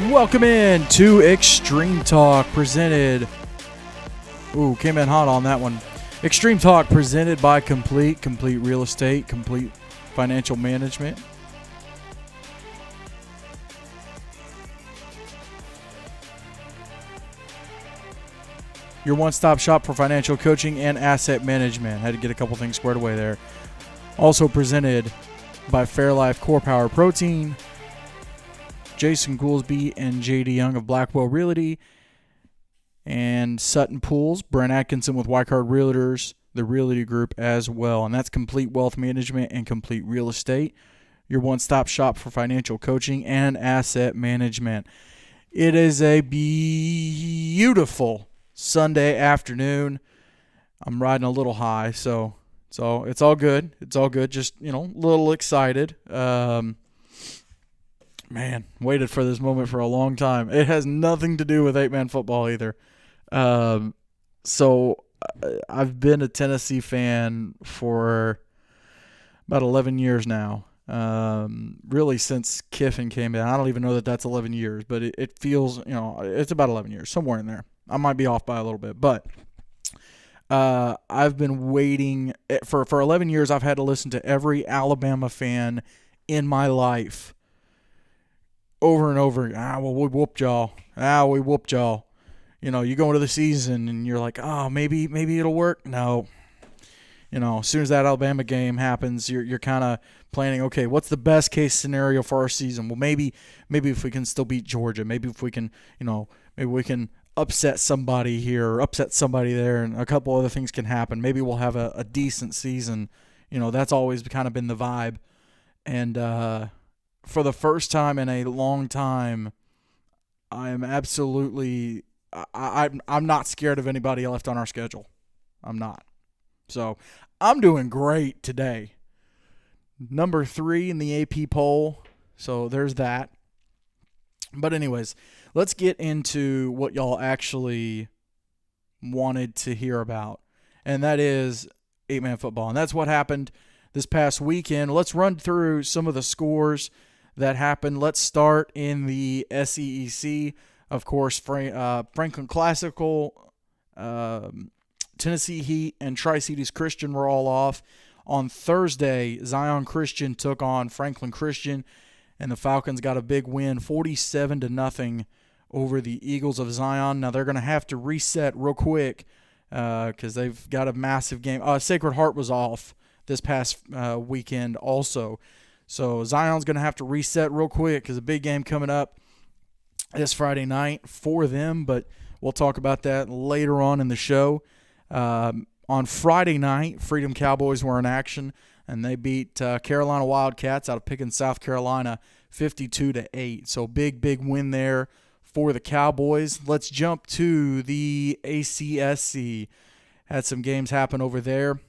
Welcome in to Extreme Talk presented. Came in hot on that one. Extreme Talk presented by Complete Real Estate, Complete Financial Management. Your one-stop shop for financial coaching and asset management. Had to get a couple things squared away there. Also presented by Fairlife Core Power Protein, Jason Goolsby and J.D. Young of Blackwell Realty, and Sutton Pools, Brent Atkinson with Wycard Realtors, the Realty Group as well. And that's Complete Wealth Management and Complete Real Estate, your one-stop shop for financial coaching and asset management. It is a beautiful Sunday afternoon. I'm riding a little high, so it's all good. It's all good. Just, a little excited. Man, waited for this moment for a long time. It has nothing to do with 8-man football either. So I've been a Tennessee fan for about 11 years now. Really since Kiffin came in. I don't even know that that's 11 years, but it feels, it's about 11 years, somewhere in there. I might be off by a little bit, but I've been waiting for 11 years. I've had to listen to every Alabama fan in my life over and over. We whooped y'all. We whooped y'all. You go into the season and you're like, maybe it'll work. No. As soon as that Alabama game happens, you're kind of planning, okay, what's the best case scenario for our season? Well, maybe if we can still beat Georgia, maybe if we can, maybe we can upset somebody here or upset somebody there, and a couple other things can happen. Maybe we'll have a decent season. That's always kind of been the vibe. And for the first time in a long time, I am absolutely I'm not scared of anybody left on our schedule. I'm not. So I'm doing great today. Number 3 in the AP poll. So there's that. But anyways, let's get into what y'all actually wanted to hear about. And that is 8-man football. And that's what happened this past weekend. Let's run through some of the scores that happened. Let's start in the SEC. Of course, Franklin Classical, Tennessee Heat, and Tri-Cities Christian were all off. On Thursday, Zion Christian took on Franklin Christian, and the Falcons got a big win, 47-0 over the Eagles of Zion. Now they're going to have to reset real quick because they've got a massive game. Sacred Heart was off this past weekend also. So Zion's going to have to reset real quick because a big game coming up this Friday night for them, but we'll talk about that later on in the show. On Friday night, Freedom Cowboys were in action, and they beat Carolina Wildcats out of Pickens, South Carolina, 52-8. So big win there for the Cowboys. Let's jump to the ACSC. Had some games happen over there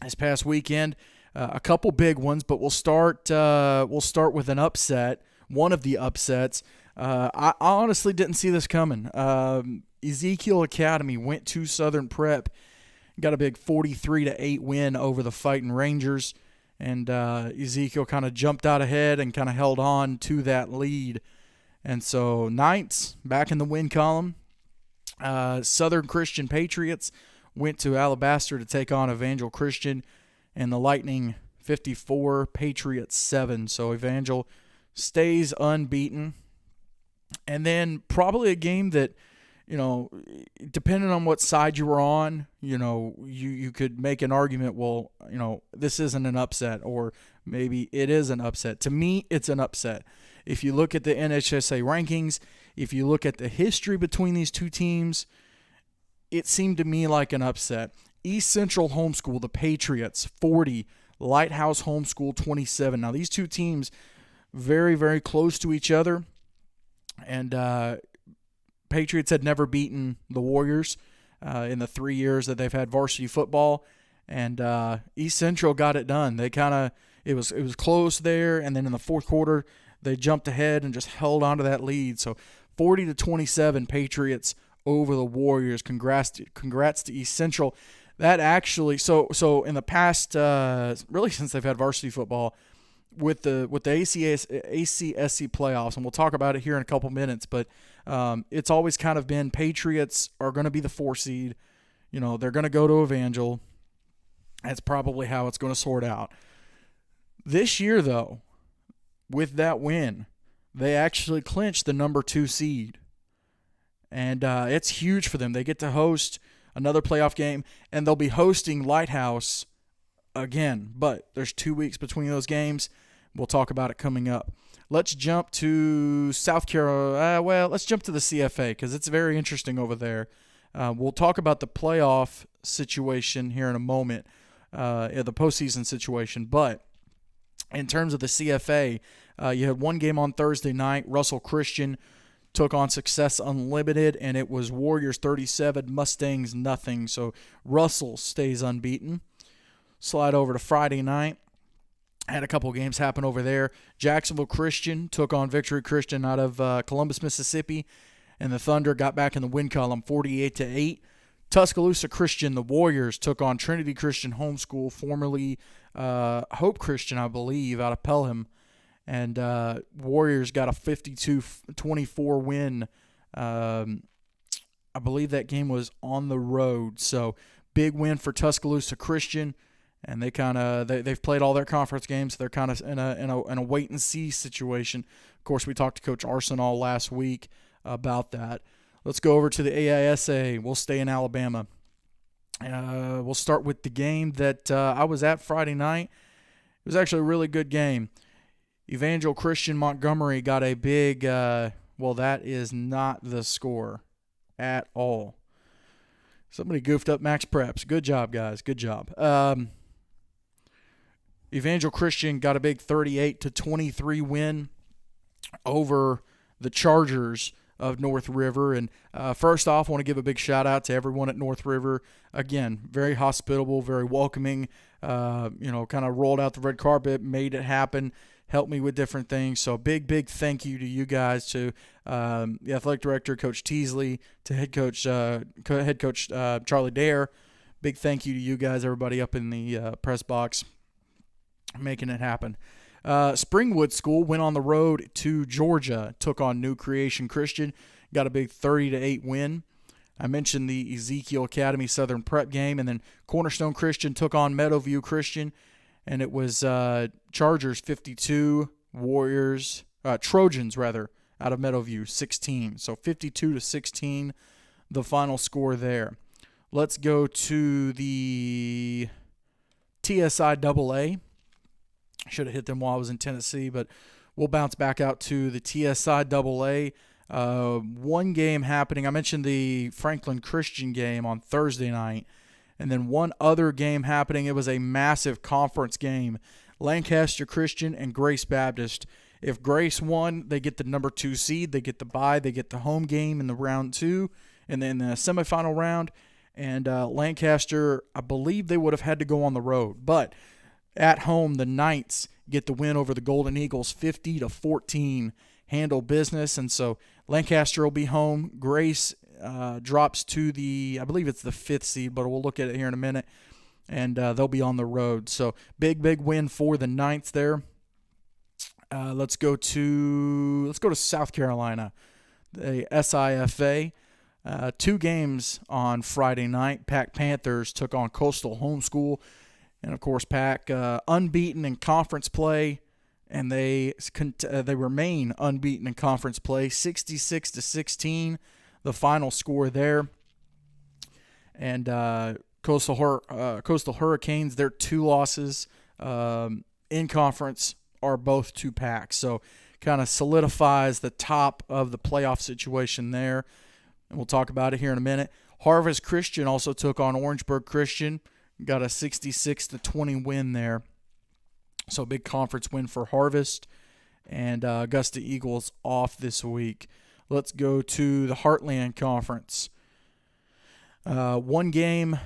this past weekend. A couple big ones, but we'll start with an upset. One of the upsets. I honestly didn't see this coming. Ezekiel Academy went to Southern Prep, got a big 43-8 win over the Fighting Rangers, and Ezekiel kind of jumped out ahead and kind of held on to that lead. And so Knights back in the win column. Southern Christian Patriots went to Alabaster to take on Evangel Christian, and the Lightning 54, Patriots 7. So Evangel stays unbeaten. And then probably a game that, depending on what side you were on, you could make an argument, well, this isn't an upset, or maybe it is an upset. To me, it's an upset. If you look at the NHSA rankings, if you look at the history between these two teams, it seemed to me like an upset. East Central Homeschool, the Patriots, 40. Lighthouse Homeschool, 27. Now, these two teams, very, very close to each other. And Patriots had never beaten the Warriors in the 3 years that they've had varsity football. And East Central got it done. They it was close there, and then in the fourth quarter, they jumped ahead and just held on to that lead. So 40-27 Patriots over the Warriors. Congrats to East Central. That actually, so in the past, really since they've had varsity football, with the ACSC playoffs, and we'll talk about it here in a couple minutes, but it's always kind of been Patriots are going to be the 4 seed. You know, they're going to go to Evangel. That's probably how it's going to sort out. This year, though, with that win, they actually clinched the number 2 seed. And it's huge for them. They get to host another playoff game, and they'll be hosting Lighthouse again. But there's 2 weeks between those games. We'll talk about it coming up. Let's jump to South Carolina. Let's jump to the CFA because it's very interesting over there. We'll talk about the playoff situation here in a moment, the postseason situation. But in terms of the CFA, you had one game on Thursday night. Russell Christian took on Success Unlimited, and it was Warriors 37, Mustangs nothing. So Russell stays unbeaten. Slide over to Friday night. Had a couple games happen over there. Jacksonville Christian took on Victory Christian out of Columbus, Mississippi, and the Thunder got back in the win column 48-8. Tuscaloosa Christian, the Warriors, took on Trinity Christian Homeschool, formerly Hope Christian, I believe, out of Pelham. And Warriors got a 52-24 win. I believe that game was on the road. So big win for Tuscaloosa Christian. And they've played all their conference games. They're kind of in a wait and see situation. Of course, we talked to Coach Arsenal last week about that. Let's go over to the AISA. We'll stay in Alabama. We'll start with the game that I was at Friday night. It was actually a really good game. Evangel Christian Montgomery got a big, that is not the score at all. Somebody goofed up Max Preps. Good job, guys. Good job. Evangel Christian got a big 38-23 win over the Chargers of North River. And first off, I want to give a big shout out to everyone at North River. Again, very hospitable, very welcoming. Kind of rolled out the red carpet, made it happen. Helped me with different things. So big thank you to you guys, to the athletic director, Coach Teasley, to head coach Charlie Dare. Big thank you to you guys, everybody up in the press box, making it happen. Springwood School went on the road to Georgia, took on New Creation Christian, got a big 30-8 win. I mentioned the Ezekiel Academy Southern Prep game, and then Cornerstone Christian took on Meadowview Christian. And it was Chargers 52, Trojans out of Meadowview 16. So 52-16, the final score there. Let's go to the TSI-AA. Should have hit them while I was in Tennessee, but we'll bounce back out to the TSI-AA. One game happening. I mentioned the Franklin Christian game on Thursday night. And then one other game happening. It was a massive conference game. Lancaster Christian and Grace Baptist. If Grace won, they get the number 2 seed. They get the bye. They get the home game in the round 2 and then the semifinal round. And Lancaster, I believe they would have had to go on the road. But at home, the Knights get the win over the Golden Eagles 50-14. Handle business. And so Lancaster will be home. Grace drops to I believe it's the 5th seed, but we'll look at it here in a minute, and they'll be on the road. So big win for the Knights there. Let's go to South Carolina, the SIFA. 2 games on Friday night. Pac Panthers took on Coastal Homeschool, and of course Pac unbeaten in conference play, and they remain unbeaten in conference play, 66-16. The final score there. And Coastal Hurricanes, their 2 losses in conference are both to Pac. So kind of solidifies the top of the playoff situation there. And we'll talk about it here in a minute. Harvest Christian also took on Orangeburg Christian. Got a 66-20 win there. So big conference win for Harvest. And Augusta Eagles off this week. Let's go to the Heartland Conference. One game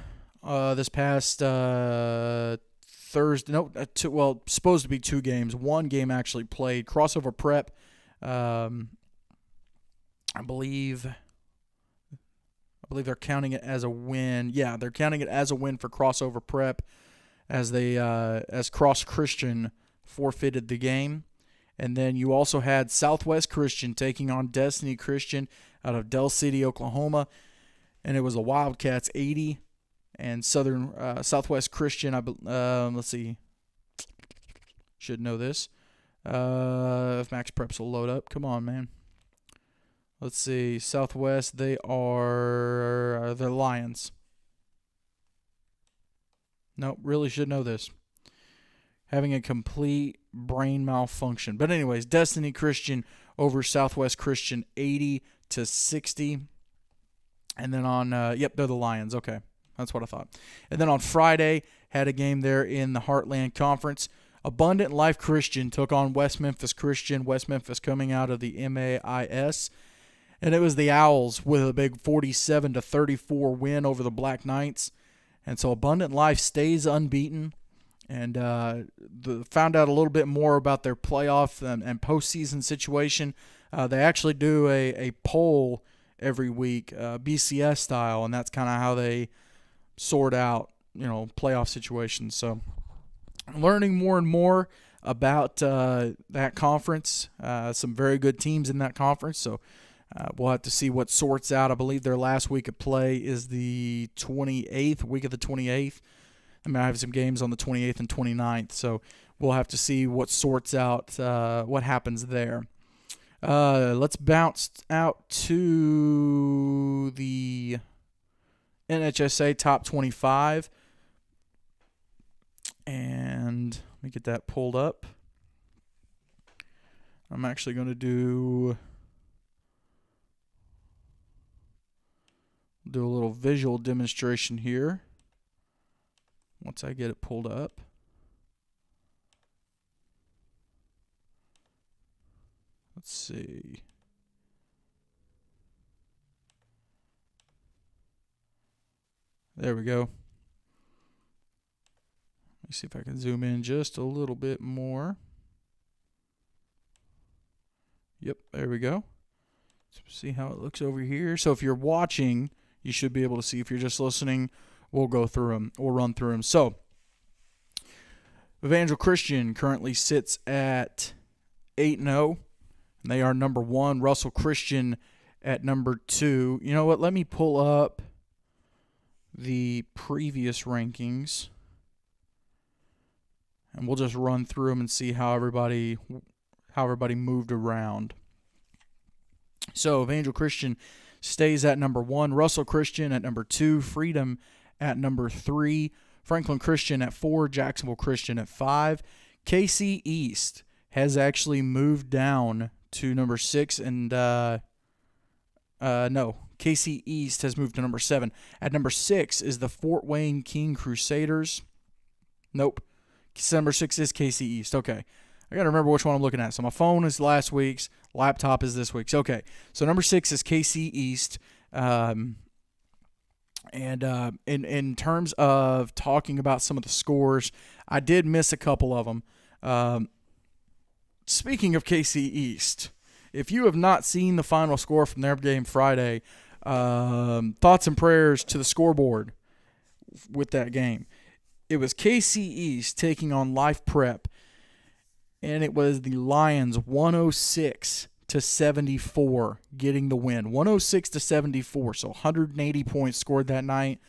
this past Thursday. Supposed to be 2 games. One game actually played. Crossover Prep. I believe they're counting it as a win. Yeah, they're counting it as a win for Crossover Prep, as Cross Christian forfeited the game. And then you also had Southwest Christian taking on Destiny Christian out of Del City, Oklahoma. And it was the Wildcats 80. And Southwest Christian, let's see. Should know this. If Max Preps will load up. Come on, man. Let's see. Southwest, they're Lions. Nope, really should know this. Having a complete brain malfunction. But anyways, Destiny Christian over Southwest Christian 80-60. And then on, they're the Lions. Okay, that's what I thought. And then on Friday, had a game there in the Heartland Conference. Abundant Life Christian took on West Memphis Christian. West Memphis coming out of the MAIS. And it was the Owls with a big 47-34 win over the Black Knights. And so Abundant Life stays unbeaten. And found out a little bit more about their playoff and postseason situation. They actually do a poll every week, BCS style, and that's kind of how they sort out, playoff situations. So learning more and more about that conference. Some very good teams in that conference. So we'll have to see what sorts out. I believe their last week of play is the 28th, week of the 28th. I have some games on the 28th and 29th, so we'll have to see what sorts out what happens there. Let's bounce out to the NHSA Top 25. And let me get that pulled up. I'm actually going to do a little visual demonstration here. Once I get it pulled up. Let's see. There we go. Let me see if I can zoom in just a little bit more. Yep, there we go. Let's see how it looks over here. So if you're watching, you should be able to see. If you're just listening, we'll go through them. We'll run through them. So, Evangel Christian currently sits at 8-0. And they are number 1. Russell Christian at number 2. You know what? Let me pull up the previous rankings. And we'll just run through them and see how everybody moved around. So, Evangel Christian stays at number 1. Russell Christian at number 2. Freedom at number 3, Franklin Christian at 4, Jacksonville Christian at 5. KC East has actually moved down to number 6, and KC East has moved to number 7. At number 6 is the Fort Wayne King Crusaders. Nope. Number 6 is KC East. Okay. I got to remember which one I'm looking at. So my phone is last week's, laptop is this week's. Okay. So number 6 is KC East. And in terms of talking about some of the scores, I did miss a couple of them. Speaking of KC East, if you have not seen the final score from their game Friday, thoughts and prayers to the scoreboard with that game. It was KC East taking on Life Prep, and it was the Lions 106-74 getting the win. 106-74, so 180 points scored that night.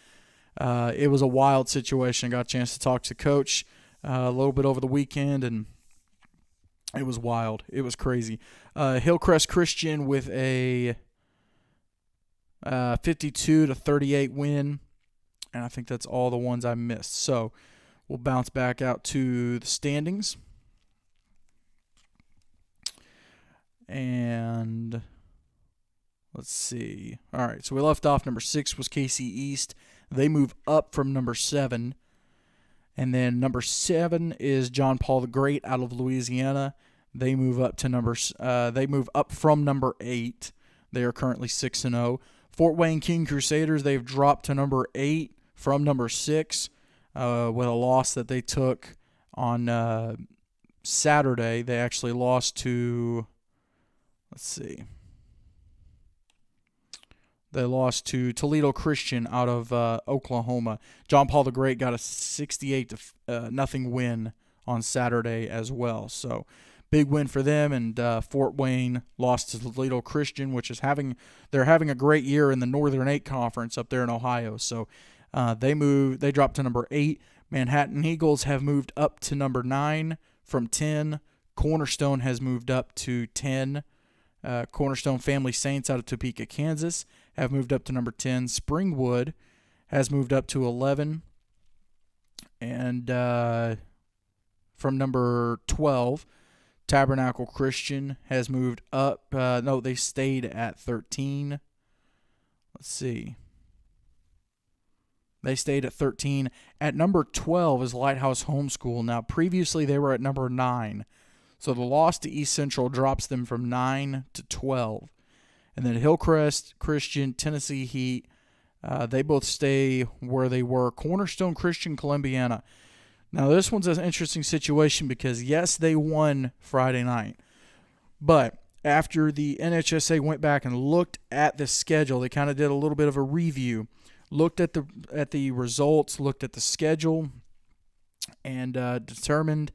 It was a wild situation. I got a chance to talk to Coach a little bit over the weekend, and it was wild. It was crazy. Hillcrest Christian with a 52-38 win, and I think that's all the ones I missed. So we'll bounce back out to the standings. And let's see. All right, so we left off number 6 was KC East. They move up from number 7. And then number 7 is John Paul the Great out of Louisiana. They move up from number 8. They are currently 6-0. Fort Wayne King Crusaders, they've dropped to number 8 from number 6 with a loss that they took on Saturday. They actually lost to, let's see. They lost to Toledo Christian out of Oklahoma. John Paul the Great got a 68-0 win on Saturday as well. So big win for them, and Fort Wayne lost to Toledo Christian, which is they're having a great year in the Northern 8 Conference up there in Ohio. So they dropped to number 8. Manhattan Eagles have moved up to number 9 from 10. Cornerstone has moved up to 10. Cornerstone Family Saints out of Topeka, Kansas have moved up to number 10. Springwood has moved up to 11. And from number 12, Tabernacle Christian has moved up. No, they stayed at 13. Let's see. They stayed at 13. At number 12 is Lighthouse Homeschool. Now, previously they were at number 9. So the loss to East Central drops them from 9 to 12. And then Hillcrest Christian, Tennessee Heat, they both stay where they were. Cornerstone Christian, Columbiana. Now, this one's an interesting situation because, yes, they won Friday night. But after the NHSA went back and looked at the schedule, they kind of did a little bit of a review, looked at the results, looked at the schedule, and determined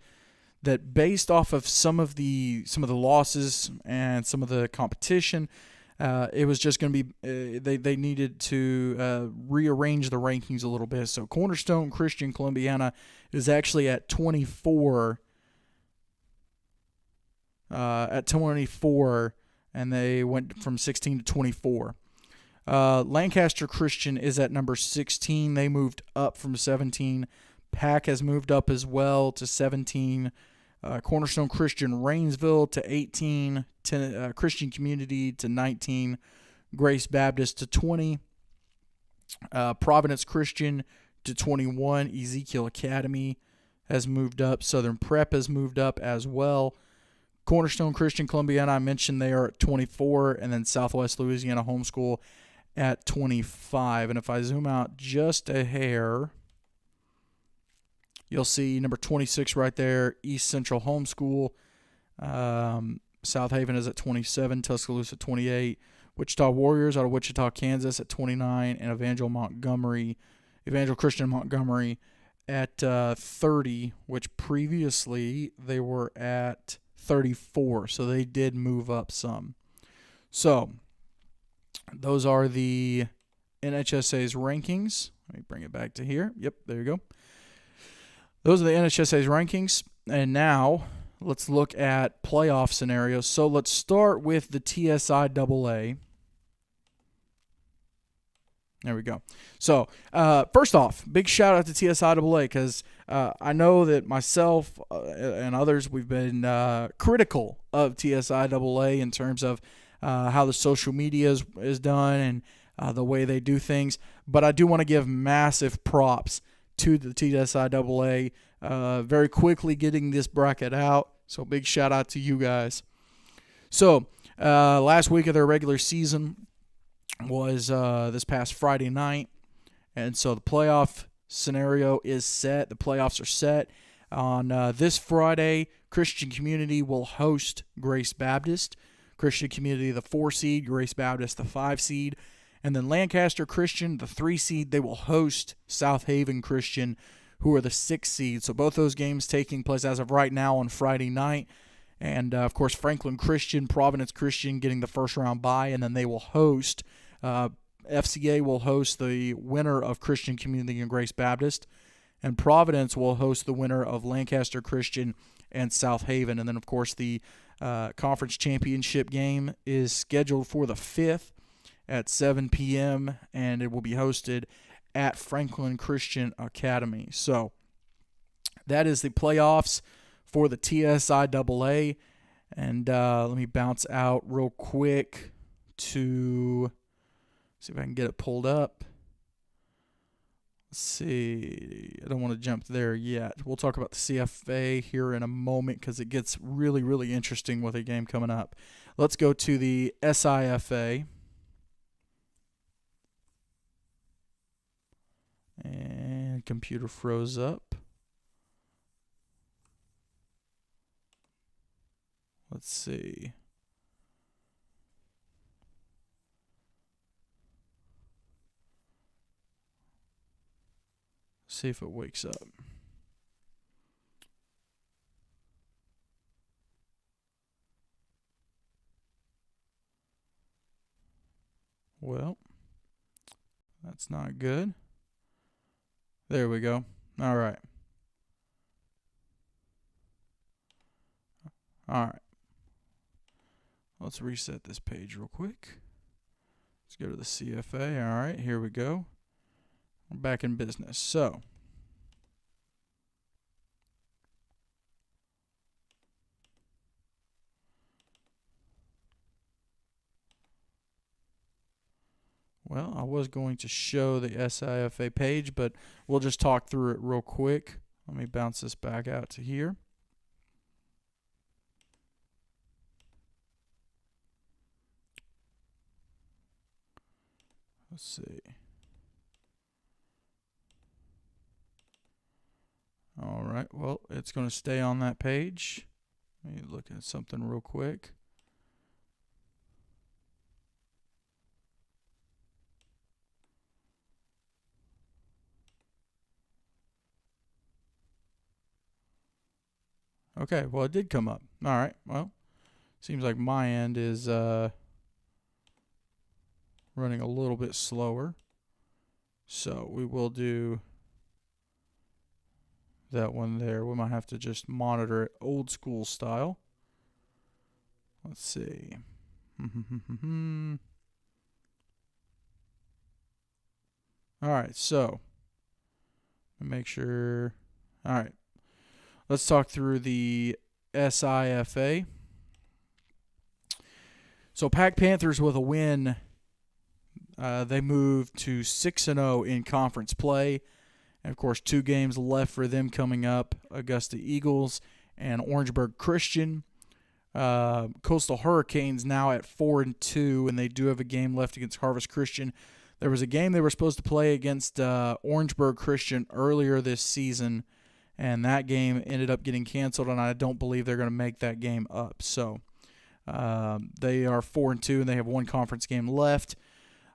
that based off of some of the losses and some of the competition, it was just going to be they needed to rearrange the rankings a little bit. So Cornerstone Christian Columbiana is actually at 24. At 24, and they went from 16 to 24. Lancaster Christian is at number 16. They moved up from 17. Pack has moved up as well to 17. Cornerstone Christian Rainsville to 18. Christian Community to 19. Grace Baptist to 20. Providence Christian to 21. Ezekiel Academy has moved up. Southern Prep has moved up as well. Cornerstone Christian Columbiana, I mentioned they are at 24, and then Southwest Louisiana Homeschool at 25. And if I zoom out just a hair, you'll see number 26 right there, East Central Homeschool. South Haven is at 27, Tuscaloosa at 28. Wichita Warriors out of Wichita, Kansas at 29, and Evangel Christian Montgomery at 30, which previously they were at 34, so they did move up some. So those are the NHSA's rankings. Let me bring it back to here. Yep, there you go. Those are the NHSA's rankings. And now let's look at playoff scenarios. So let's start with the TSIAA. There we go. So, first off, big shout out to TSIAA because I know that myself and others, we've been critical of TSIAA in terms of how the social media is done and the way they do things. But I do want to give massive props to the TSIAA very quickly getting this bracket out. So, big shout out to you guys. So, last week of their regular season was this past Friday night, and so the playoff scenario is set. The playoffs are set. On this Friday, Christian Community will host Grace Baptist. Christian Community, the 4 seed, Grace Baptist, the 5 seed. And then Lancaster Christian, the 3 seed, they will host South Haven Christian, who are the 6 seed. So both those games taking place as of right now on Friday night. And, of course, Franklin Christian, Providence Christian getting the first round bye, and then they will host, FCA will host the winner of Christian Community and Grace Baptist, and Providence will host the winner of Lancaster Christian and South Haven. And then, of course, the conference championship game is scheduled for the 5th at 7 p.m., and it will be hosted at Franklin Christian Academy. So that is the playoffs for the TSIAA. And let me bounce out real quick to see if I can get it pulled up. Let's see. I don't want to jump there yet. We'll talk about the CFA here in a moment because it gets really, really interesting with a game coming up. Let's go to the SIFA. And computer froze up. Let's see. See if it wakes up. Well, that's not good. There we go. All right. All right. Let's reset this page real quick. Let's go to the CFA. All right, here we go. We're back in business. So, well, I was going to show the SIFA page, but we'll just talk through it real quick. Let me bounce this back out to here. Let's see. All right, well, it's going to stay on that page. Let me look at something real quick. Okay, well, it did come up. All right, well, seems like my end is running a little bit slower. So we will do that one there. We might have to just monitor it old school style. Let's see. All right, so make sure. All right, let's talk through the SIFA. So Pack Panthers with a win. They moved to 6-0 in conference play. And, of course, 2 games left for them coming up, Augusta Eagles and Orangeburg Christian. Coastal Hurricanes now at 4-2, and they do have a game left against Harvest Christian. There was a game they were supposed to play against Orangeburg Christian earlier this season, and that game ended up getting canceled, and I don't believe they're going to make that game up. So they are 4-2, and they have 1 conference game left.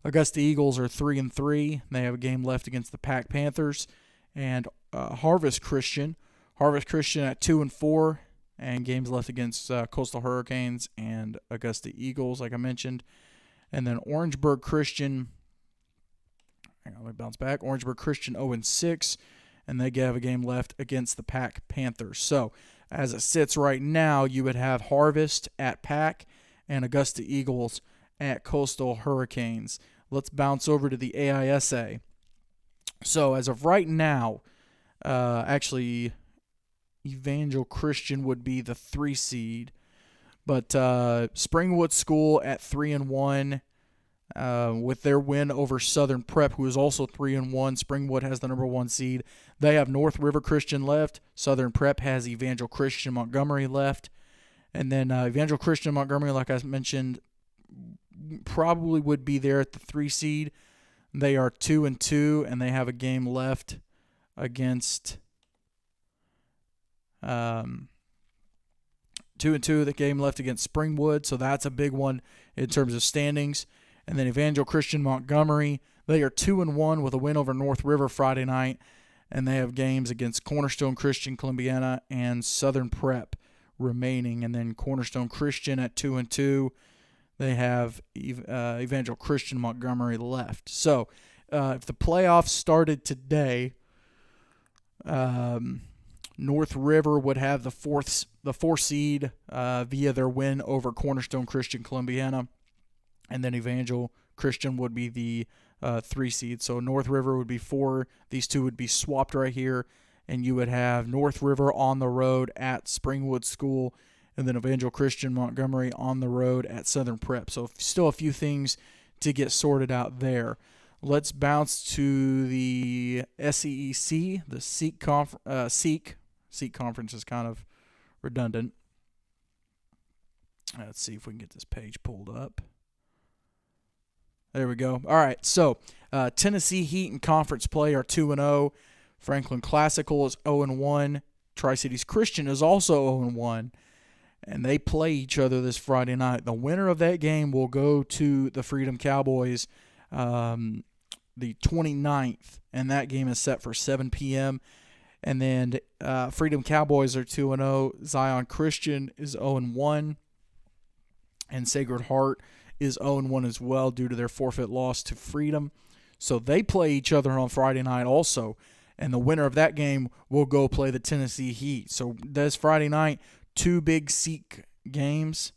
Augusta Eagles are 3-3. They have a game left against the Pack Panthers. And Harvest Christian at 2-4, and games left against Coastal Hurricanes and Augusta Eagles, like I mentioned. And then Orangeburg Christian, let me bounce back. Orangeburg Christian 0-6, and they have a game left against the Pack Panthers. So as it sits right now, you would have Harvest at Pack and Augusta Eagles at Coastal Hurricanes. Let's bounce over to the AISA. So as of right now, actually, Evangel Christian would be the 3 seed, but Springwood School at 3-1 with their win over Southern Prep, who is also 3-1. Springwood has the number 1 seed. They have North River Christian left. Southern Prep has Evangel Christian Montgomery left, and then Evangel Christian Montgomery, like I mentioned, probably would be there at the 3 seed. They are 2-2, and they have a game left against 2-2. The game left against Springwood, so that's a big one in terms of standings. And then Evangel Christian Montgomery, they are 2-1 with a win over North River Friday night, and they have games against Cornerstone Christian Columbiana and Southern Prep remaining. And then Cornerstone Christian at 2-2. They have Evangel Christian Montgomery left. So if the playoffs started today, North River would have the 4 seed via their win over Cornerstone Christian Columbiana, and then Evangel Christian would be the 3 seed. So North River would be 4. These two would be swapped right here, and you would have North River on the road at Springwood School, and then Evangel Christian Montgomery on the road at Southern Prep. So still a few things to get sorted out there. Let's bounce to the SEEC, the SEEC conference is kind of redundant. Let's see if we can get this page pulled up. There we go. All right, so Tennessee Heat and conference play are 2-0. Franklin Classical is 0-1. Tri-Cities Christian is also 0-1. And they play each other this Friday night. The winner of that game will go to the Freedom Cowboys the 29th, and that game is set for 7 p.m. And then Freedom Cowboys are 2-0. Zion Christian is 0-1. And Sacred Heart is 0-1 as well due to their forfeit loss to Freedom. So they play each other on Friday night also, and the winner of that game will go play the Tennessee Heat. So this Friday night, two big SEAC games.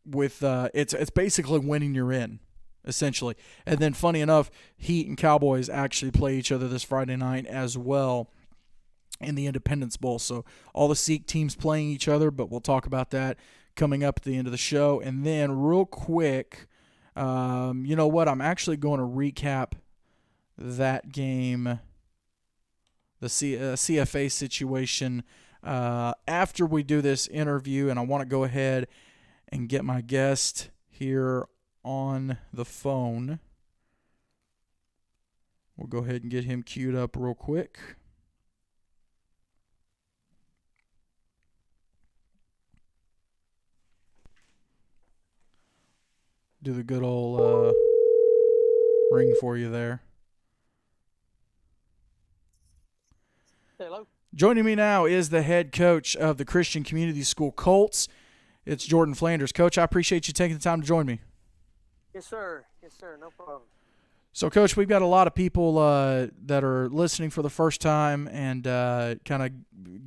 It's basically winning you're in, essentially. And then funny enough, Heat and Cowboys actually play each other this Friday night as well in the Independence Bowl. So all the SEAC teams playing each other, but we'll talk about that coming up at the end of the show. And then real quick, you know what? I'm actually going to recap that game, the CFA situation, after we do this interview, and I want to go ahead and get my guest here on the phone. We'll go ahead and get him queued up real quick. Do the good old ring for you there. Hello. Joining me now is the head coach of the Christian Community School Colts. It's Jordan Flanders. Coach, I appreciate you taking the time to join me. Yes, sir. Yes, sir. No problem. So, Coach, we've got a lot of people that are listening for the first time and kind of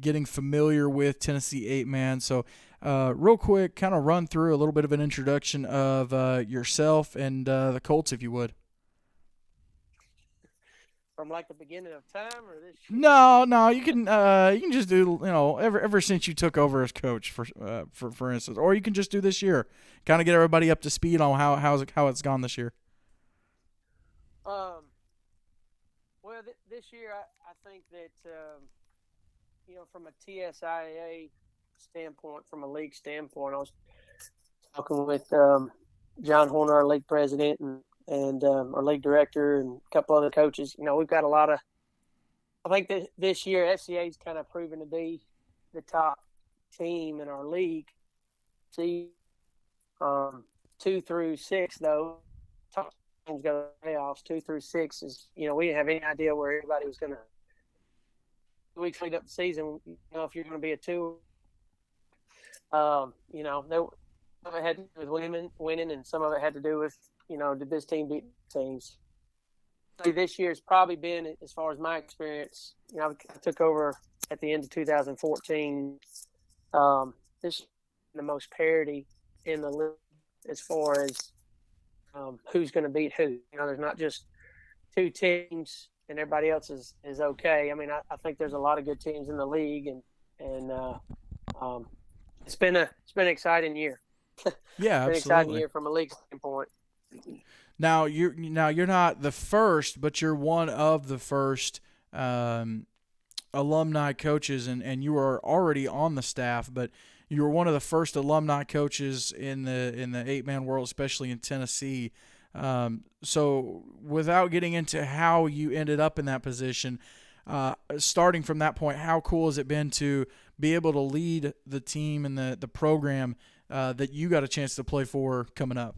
getting familiar with Tennessee 8-Man. So, real quick, kind of run through a little bit of an introduction of yourself and the Colts, if you would. From like the beginning of time, or this? No, you can just do ever since you took over as coach for instance, or you can just do this year, kind of get everybody up to speed on how it's gone this year. Well, this year I think that from a TSIA standpoint, from a league standpoint, I was talking with John Horner, our league president, and our league director and a couple other coaches. We've got a lot of – I think that this year FCA's kind of proven to be the top team in our league. See, 2 through 6, though, top teams go to playoffs. 2 through 6 is – we didn't have any idea where everybody was going to – weeks lead up the season, if you're going to be a 2. Some of it had to do with winning, and some of it had to do with – did this team beat teams? This year's probably been, as far as my experience, I took over at the end of 2014. This is the most parity in the league as far as who's going to beat who. There's not just 2 teams and everybody else is okay. I mean, I think there's a lot of good teams in the league, and it's been an exciting year. Yeah, absolutely. An exciting year from a league standpoint. Now you're not the first, but you're one of the first alumni coaches, and you are already on the staff, but you were one of the first alumni coaches in the 8-man world, especially in Tennessee. So without getting into how you ended up in that position, starting from that point, how cool has it been to be able to lead the team and the program that you got a chance to play for coming up?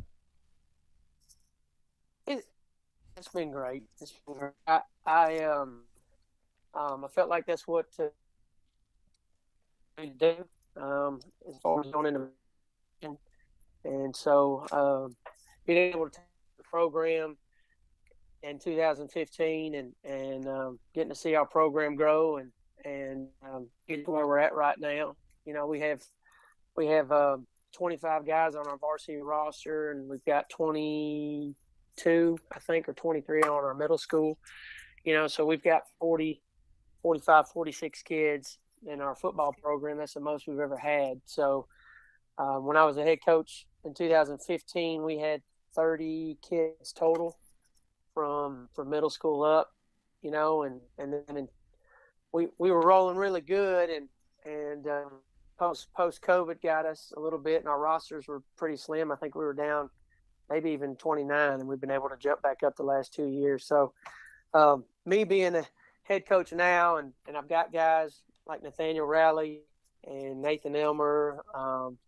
It's been great. I felt like that's what to do as far as going into, and so being able to take the program in 2015 and getting to see our program grow and get to where we're at right now. We have 25 guys on our varsity roster, and we've got 22, I think, or 23 on our middle school. So we've got 40, 45, 46 kids in our football program. That's the most we've ever had. So when I was a head coach in 2015, we had 30 kids total from middle school up, and then we were rolling really good, and post COVID got us a little bit, and our rosters were pretty slim. I think we were down maybe even 29, and we've been able to jump back up the last 2 years. So me being a head coach now, and I've got guys like Nathaniel Rowley and Nathan Elmer.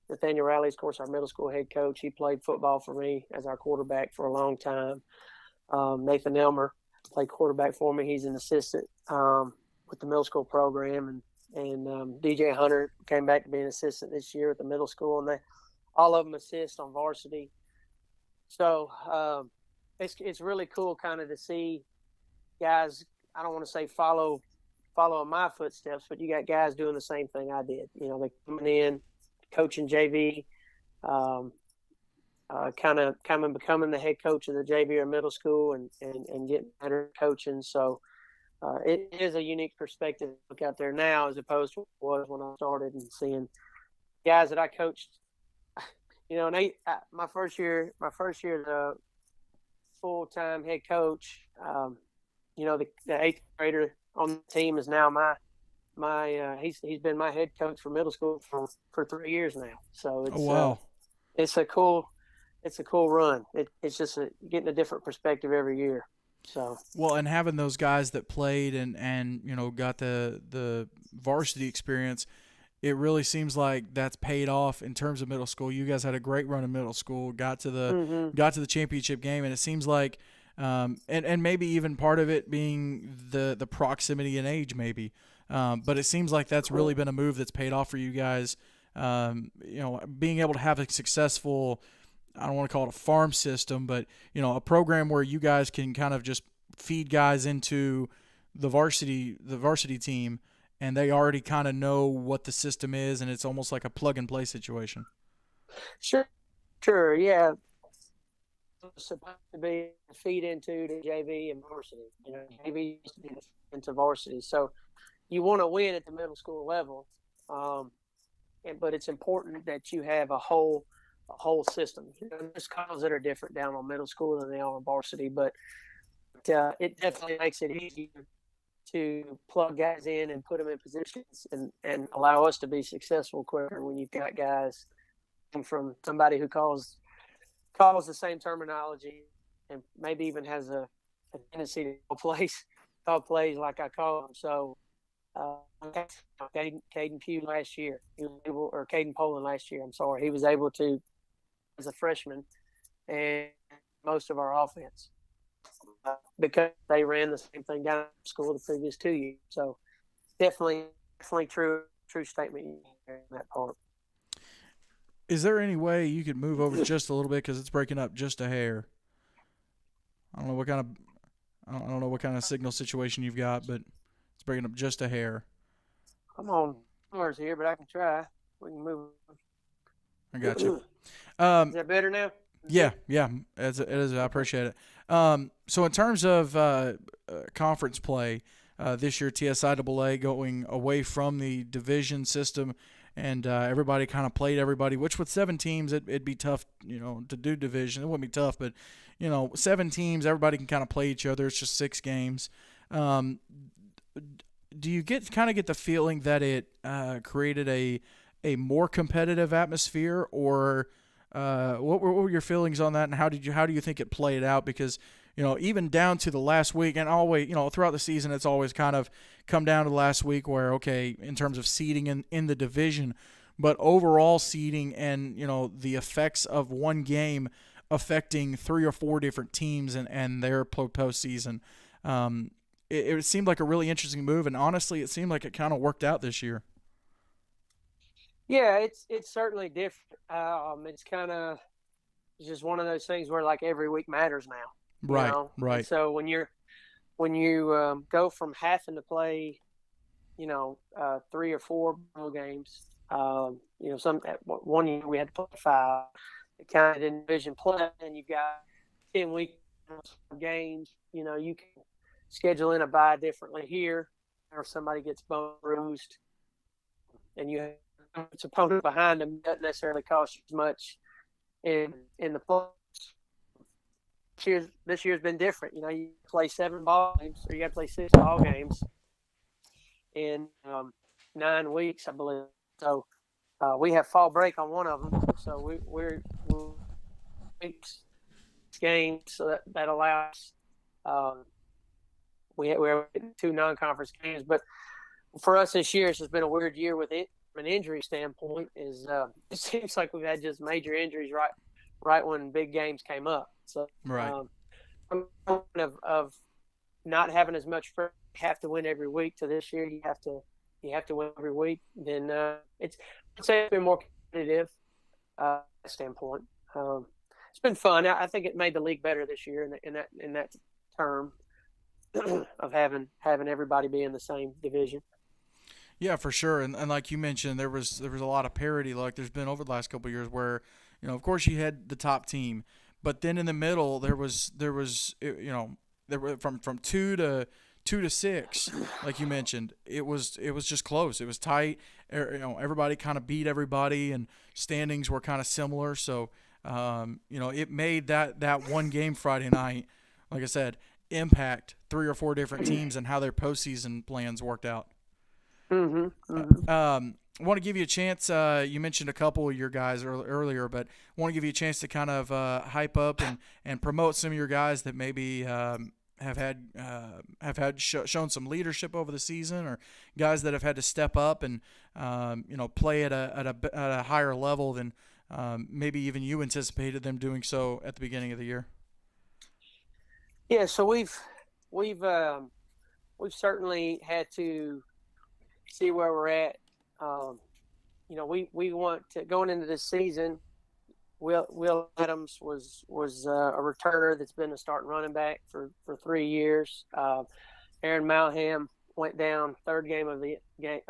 Nathaniel Rowley is, of course, our middle school head coach. He played football for me as our quarterback for a long time. Nathan Elmer played quarterback for me. He's an assistant with the middle school program, and DJ Hunter came back to be an assistant this year at the middle school. And all of them assist on varsity. So it's really cool kind of to see guys. I don't want to say follow in my footsteps, but you got guys doing the same thing I did. They coming in, coaching JV, kind of becoming the head coach of the JV or middle school, and getting better at coaching. So it is a unique perspective to look out there now as opposed to what it was when I started, and seeing guys that I coached. And my first year as a full-time head coach, the eighth grader on the team is now he's been my head coach for middle school for 3 years now. So it's Oh, wow. It's a cool run. It's just getting a different perspective every year. So Well, and having those guys that played and got the varsity experience, it really seems like that's paid off in terms of middle school. You guys had a great run in middle school, got to the championship game, and it seems like and maybe even part of it being the proximity and age maybe. But it seems like that's really been a move that's paid off for you guys. Being able to have a successful, I don't want to call it a farm system, but a program where you guys can kind of just feed guys into the varsity team, and they already kind of know what the system is, and it's almost like a plug and play situation. Sure, yeah. It's supposed to be a feed into the JV and varsity. JV used to be into varsity, so you want to win at the middle school level, but it's important that you have a whole system. There's calls that are different down on middle school than they are on varsity, but it definitely makes it easier to plug guys in and put them in positions and allow us to be successful quicker when you've got guys from somebody who calls the same terminology and maybe even has a tendency to call plays like I call them. So Caden Pugh last year, Caden Poland last year, I'm sorry, he was able to, as a freshman, and most of our offense because they ran the same thing down at school the previous 2 years. So definitely true statement in that part. Is there any way you could move over just a little bit because it's breaking up just a hair? I don't know what kind of signal situation you've got, but it's breaking up just a hair. I'm on ours here, but I can try. We can move. I got you. Is that better now? Yeah, it is. I appreciate it. So in terms of conference play this year, TSIAA going away from the division system, and everybody kind of played everybody. Which with 7 teams, it'd be tough, to do division. It wouldn't be tough, but 7 teams, everybody can kind of play each other. It's just 6 games. Do you get the feeling that it created a more competitive atmosphere, or what were your feelings on that, and how do you think it played out? Because even down to the last week, and always throughout the season, it's always kind of come down to the last week where, okay, in terms of seeding in the division, but overall seeding and the effects of one game affecting 3 or 4 different teams and their postseason. It seemed like a really interesting move, and honestly, it seemed like it kind of worked out this year. Yeah, it's certainly different. It's kind of just one of those things where like every week matters now. Right. And so when you go from having to play, 3 or 4 bowl games, one year we had to play 5. It kind of didn't division play, and you've got 10 week games. You can schedule in a bye differently here, or somebody gets bone bruised, and you have its opponent behind them doesn't necessarily cost you as much in the playoffs. This year's been different. You play 7 ball games, or you got to play 6 ball games in 9 weeks, I believe. So we have fall break on one of them, so we're weeks games, so that allows we have 2 non-conference games. But for us this year, it's just been a weird year with it from an injury standpoint. It seems like we've had just major injuries right when big games came up. So right. Of not having as much pressure, have to win every week, to this year you have to win every week. Then I'd say it's been more competitive. standpoint. It's been fun. I think it made the league better this year in that term of having everybody be in the same division. Yeah, for sure. And like you mentioned, there was a lot of parity. Like there's been over the last couple of years where, of course you had the top team, but then in the middle there was there were from two to six, like you mentioned. It was just close. It was tight. Everybody kind of beat everybody, and standings were kind of similar. So it made that one game Friday night, like I said, impact three or four different teams and how their postseason plans worked out. Mm-hmm. Mm-hmm. I want to give you a chance. You mentioned a couple of your guys earlier, but I want to give you a chance to kind of hype up and promote some of your guys that maybe shown some leadership over the season, or guys that have had to step up and play at a higher level than maybe even you anticipated them doing so at the beginning of the year. Yeah, so we've certainly had to see where we're at. We want to going into this season. Will Adams was a returner that's been a starting running back for 3 years. Aaron Malham went down third game of the game,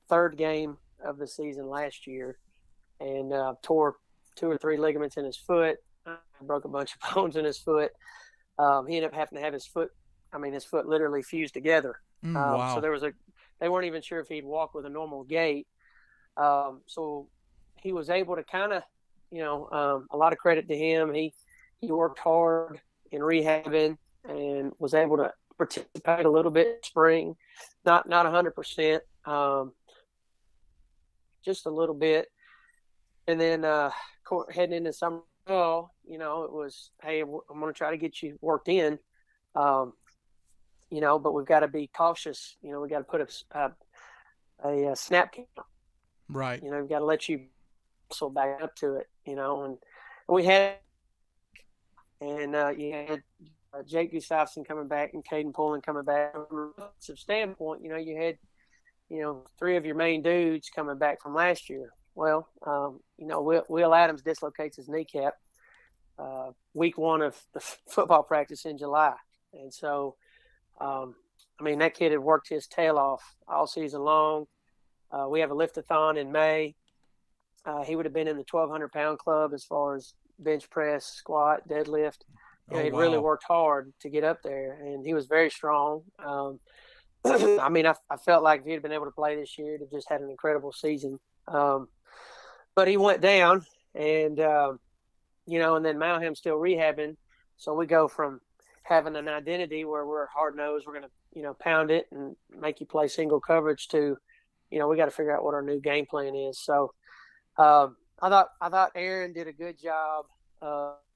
third game of the season last year, and tore 2 or 3 ligaments in his foot. Broke a bunch of bones in his foot. He ended up having to have his foot literally fused together. Wow. So they weren't even sure if he'd walk with a normal gait. So he was able to kind of, a lot of credit to him. He worked hard in rehabbing and was able to participate a little bit in spring, not 100%, just a little bit. And then heading into summer, it was, hey, I'm going to try to get you worked in. But we've got to be cautious. We've got to put a snap count. Right. We've got to let you muscle back up to it, and we had, and you had Jake Gustafson coming back and Caden Pullen coming back. From a relative standpoint, you had, 3 of your main dudes coming back from last year. Well, Will Adams dislocates his kneecap week 1 of the football practice in July. And so, that kid had worked his tail off all season long. We have a lift-a-thon in May. He would have been in the 1,200-pound club as far as bench press, squat, deadlift. He'd really worked hard to get up there, and he was very strong. I felt like if he had been able to play this year, he'd have just had an incredible season. But he went down, and, and then Malham's still rehabbing. So we go from having an identity where we're hard-nosed, we're going to, pound it and make you play single coverage to, we got to figure out what our new game plan is. So I thought Aaron did a good job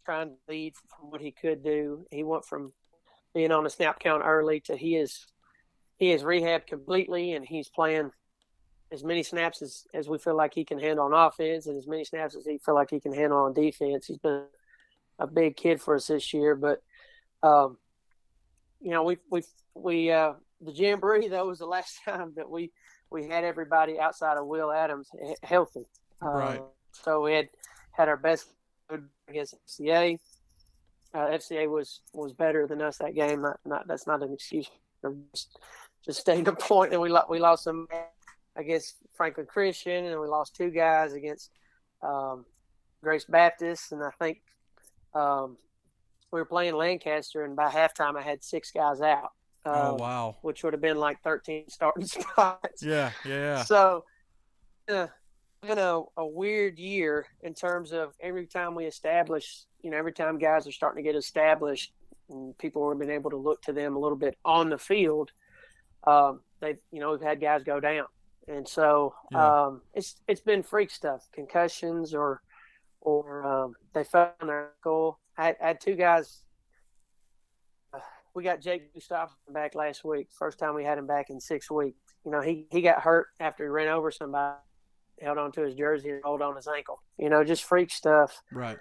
trying to lead from what he could do. He went from being on a snap count early to he is rehabbed completely, and he's playing as many snaps as we feel like he can handle on offense, and as many snaps as he feel like he can handle on defense. He's been a big kid for us this year, but the Jamboree, though, was the last time that we had everybody outside of Will Adams healthy. Right. So we had our best against FCA. FCA was better than us that game. That's not an excuse. Just stating the point. And we lost some against Franklin Christian, and we lost 2 guys against Grace Baptist. And I think we were playing Lancaster, and by halftime I had 6 guys out. Oh, wow. Which would have been like 13 starting spots. Yeah. So, been a weird year in terms of every time we establish, every time guys are starting to get established and people have been able to look to them a little bit on the field, we've had guys go down. And so it's been freak stuff, concussions or they fell on their ankle. I had 2 guys. We got Jake Gustafson back last week. First time we had him back in 6 weeks. He got hurt after he ran over somebody, held on to his jersey and rolled on his ankle. Just freak stuff. Right.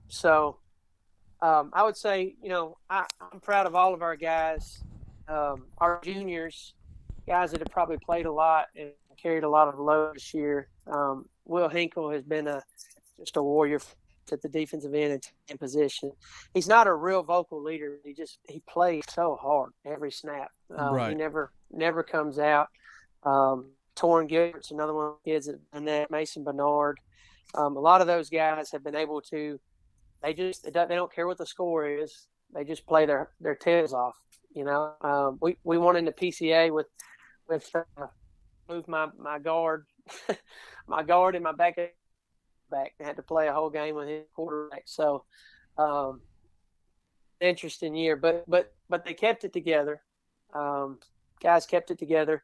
So I would say, I'm proud of all of our guys. Our juniors, guys that have probably played a lot and carried a lot of load this year. Will Hinkle has been just a warrior at the defensive end and position. He's not a real vocal leader. He plays so hard every snap. Right. He never comes out. Torrin Gilbert's another one of the kids that done that. Mason Bernard. A lot of those guys have been able to. They don't care what the score is. They just play their tails off. You know, we won in the PCA with moved my guard, my guard and my back. I had to play a whole game with his quarterback. So, interesting year. But they kept it together. Guys kept it together.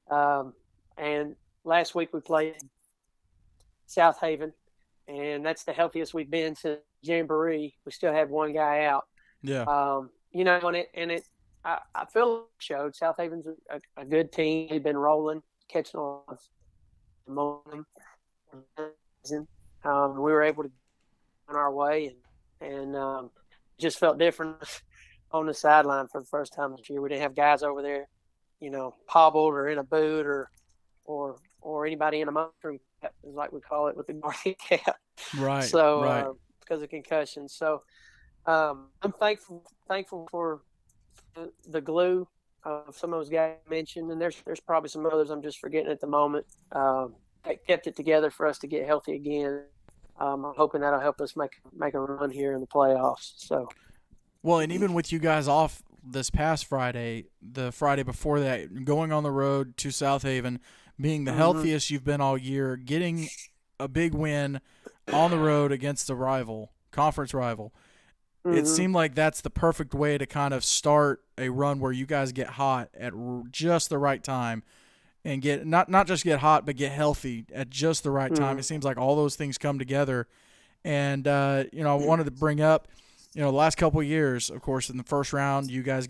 And last week we played South Haven, and that's the healthiest we've been since Jamboree. We still had one guy out. Yeah. You know, I feel it showed. South Haven's a good team. They've been rolling, catching on momentum. We were able to on our way, and just felt different on the sideline for the first time this year. We didn't have guys over there, you know, hobbled or in a boot or anybody in a mushroom cap, like we call it, with the guardian cap. Right. So right. because of concussion. So I'm thankful for the glue of some of those guys mentioned, and there's probably some others I'm just forgetting at the moment. They kept it together for us to get healthy again. I'm hoping that'll help us make a run here in the playoffs. So, well, and even with you guys off this past Friday, the Friday before that, going on the road to South Haven, being the healthiest you've been all year, getting a big win on the road against a rival, conference rival. It seemed like that's the perfect way to kind of start a run where you guys get hot at just the right time and get not just get hot, but get healthy at just the right time. It seems like all those things come together. And, you know, I wanted to bring up, you know, the last couple of years, of course, in the first round, you guys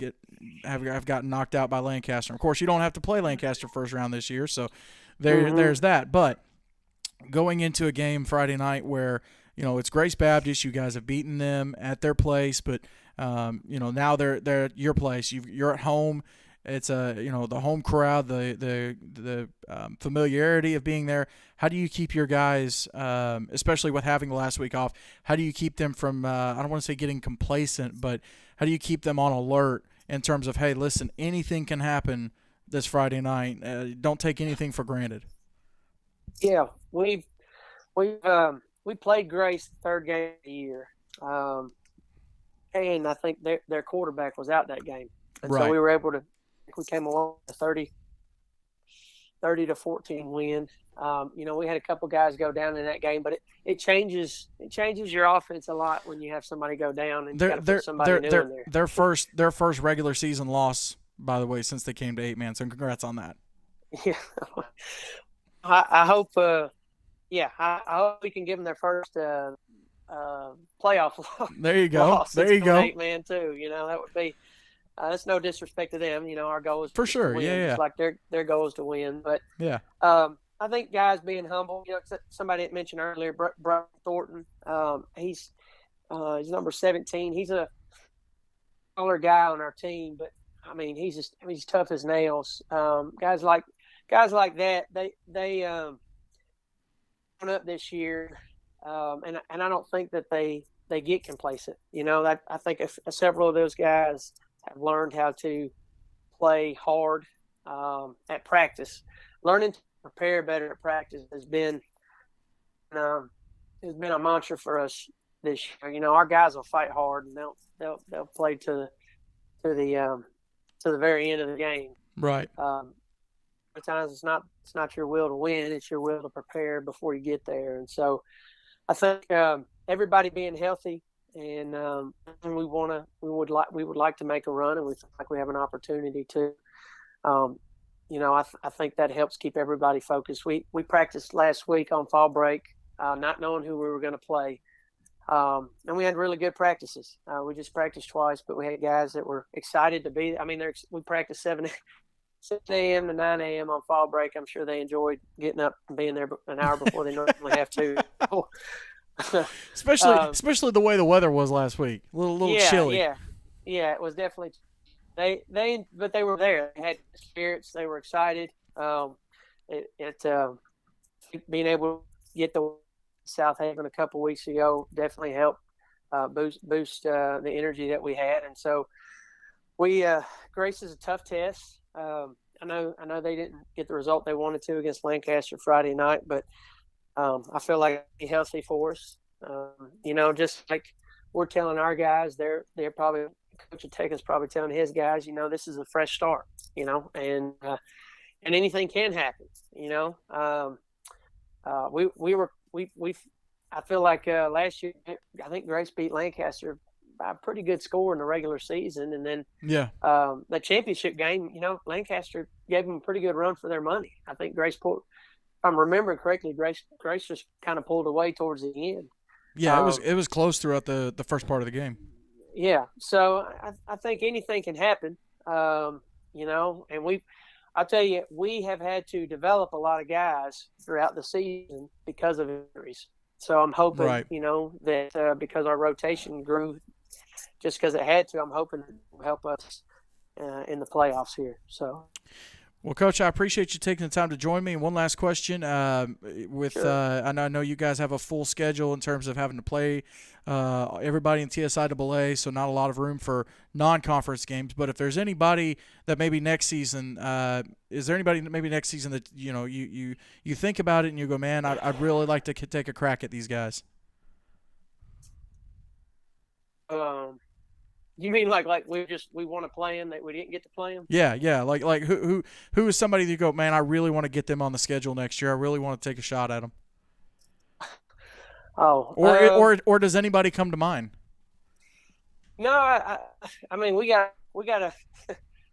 have gotten knocked out by Lancaster. Of course, you don't have to play Lancaster first round this year, so there's that. But going into a game Friday night where, you know, it's Grace Baptist, you guys have beaten them at their place, but, you know, now they're at your place. You're at home. It's the home crowd, the familiarity of being there. How do you keep your guys, especially with having the last week off? How do you keep them from? I don't want to say getting complacent, but how do you keep them on alert in terms of, hey, listen, anything can happen this Friday night. Don't take anything for granted. Yeah, we played Grace the third game of the year, and I think their quarterback was out that game, and right. So we were able to. We came along with a 30-14 win. You know, we had a couple guys go down in that game, but it changes your offense a lot when you have somebody go down and you got to put somebody new in there. Their first regular season loss, by the way, since they came to 8-man. So congrats on that. Yeah, I hope. I hope we can give them their first playoff. There you go. Loss. There you go. 8-man too. You know, that would be. That's no disrespect to them. You know, our goal is for sure. To win, yeah. Just like their goal is to win. But yeah, I think guys being humble. You know, somebody had mentioned earlier, Brian Thornton. He's number 17. He's a taller guy on our team, but I mean, he's tough as nails. Guys like that. They went up this year, and I don't think that they get complacent. You know, I think several of those guys have learned how to play hard at practice. Learning to prepare better at practice has been a mantra for us this year. You know, our guys will fight hard and they'll play to the very end of the game. Right. Sometimes it's not your will to win; it's your will to prepare before you get there. And so, I think everybody being healthy. And we would like to make a run, and we feel like we have an opportunity to. You know, I think that helps keep everybody focused. We practiced last week on fall break, not knowing who we were going to play, and we had really good practices. We just practiced twice, but we had guys that were excited to be. I mean, we practiced 7 a.m. to 9 a.m. on fall break. I'm sure they enjoyed getting up and being there an hour before they normally have to. especially the way the weather was last week. A little chilly. Yeah, it was definitely. but they were there. They had spirits. They were excited. Being able to get the South Haven a couple weeks ago definitely helped boost the energy that we had, and so we Grace is a tough test. I know they didn't get the result they wanted to against Lancaster Friday night, but I feel like it'll be healthy for us. Just like we're telling our guys, they're probably Coach Ateca's probably telling his guys, this is a fresh start, and anything can happen. We I feel like last year I think Grace beat Lancaster by a pretty good score in the regular season, and then the championship game, Lancaster gave them a pretty good run for their money. I think Grace pulled. If I'm remembering correctly, Grace just kind of pulled away towards the end. Yeah, it was close throughout the first part of the game. Yeah, so I think anything can happen. And I'll tell you, we have had to develop a lot of guys throughout the season because of injuries. So I'm hoping, that because our rotation grew just because it had to, I'm hoping it will help us in the playoffs here. So. Well, Coach, I appreciate you taking the time to join me. And one last question: Sure. I know you guys have a full schedule in terms of having to play everybody in TSIAA, so not a lot of room for non-conference games. But if there's anybody that maybe next season, is there anybody maybe next season that you think about it and you go, man, I'd really like to take a crack at these guys? You mean like we want to play him that we didn't get to play him? Yeah. Like who is somebody that you go, man, I really want to get them on the schedule next year. I really want to take a shot at them. Oh, or does anybody come to mind? No, I mean we gotta.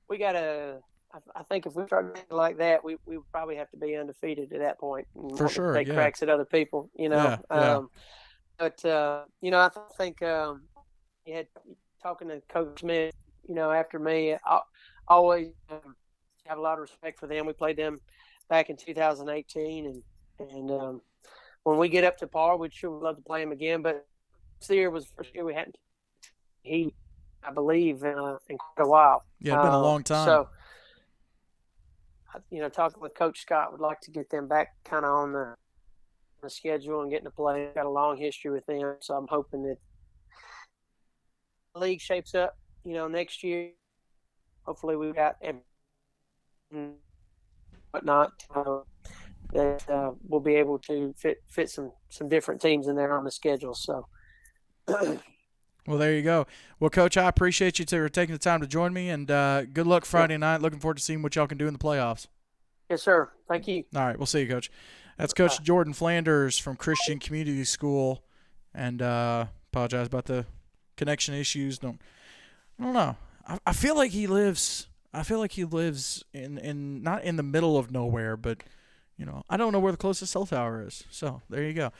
I think if we start like that, we would probably have to be undefeated at that point. And For sure, take cracks at other people, Yeah. But I think you had talking to Coach Smith, after me, I always have a lot of respect for them. We played them back in 2018, and when we get up to par, we'd sure love to play them again. But this year was the first year we hadn't I believe, in quite a while. Yeah, it's been a long time. So, talking with Coach Scott, would like to get them back kind of on the schedule and getting to play. Got a long history with them, so I'm hoping that the league shapes up, next year. Hopefully we've got whatnot that we'll be able to fit some different teams in there on the schedule. So. Well, there you go. Well, Coach, I appreciate you taking the time to join me, and good luck Friday night. Looking forward to seeing what y'all can do in the playoffs. Yes, sir. Thank you. All right, we'll see you, Coach. That's Coach Jordan Flanders from Christian Community School, and apologize about the connection issues. I don't know. I feel like he lives. I feel like he lives in not in the middle of nowhere, but I don't know where the closest cell tower is. So there you go.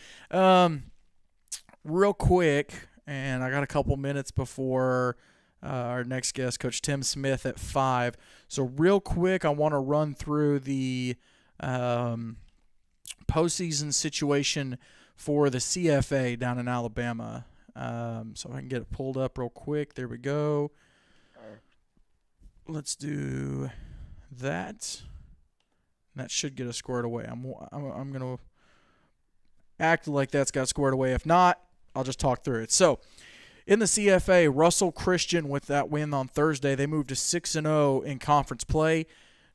Real quick, and I got a couple minutes before our next guest, Coach Tim Smith, at 5. So real quick, I want to run through the postseason situation for the CFA down in Alabama. So I can get it pulled up real quick. There we go. Let's do that. That should get us squared away. I'm going to act like that's got squared away. If not, I'll just talk through it. So in the CFA, Russell Christian, with that win on Thursday, they moved to 6-0 in conference play.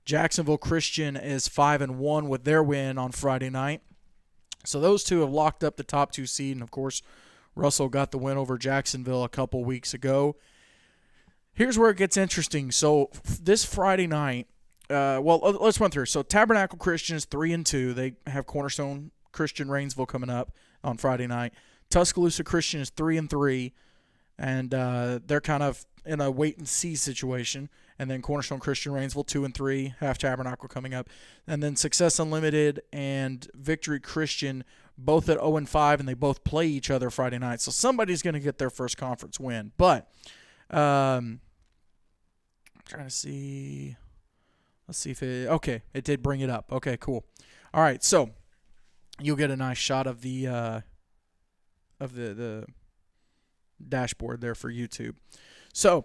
Jacksonville Christian is 5-1 with their win on Friday night. So those two have locked up the top 2 seed, and of course, Russell got the win over Jacksonville a couple weeks ago. Here's where it gets interesting. So this Friday night, let's run through. So Tabernacle Christian is 3-2. They have Cornerstone Christian Rainsville coming up on Friday night. Tuscaloosa Christian is 3-3, and they're kind of in a wait-and-see situation. And then Cornerstone Christian Rainsville 2-3, half Tabernacle coming up. And then Success Unlimited and Victory Christian both at 0-5, and they both play each other Friday night. So somebody's going to get their first conference win. But I'm trying to see. Let's see if it did bring it up. Okay, cool. All right, so you'll get a nice shot of the dashboard there for YouTube. So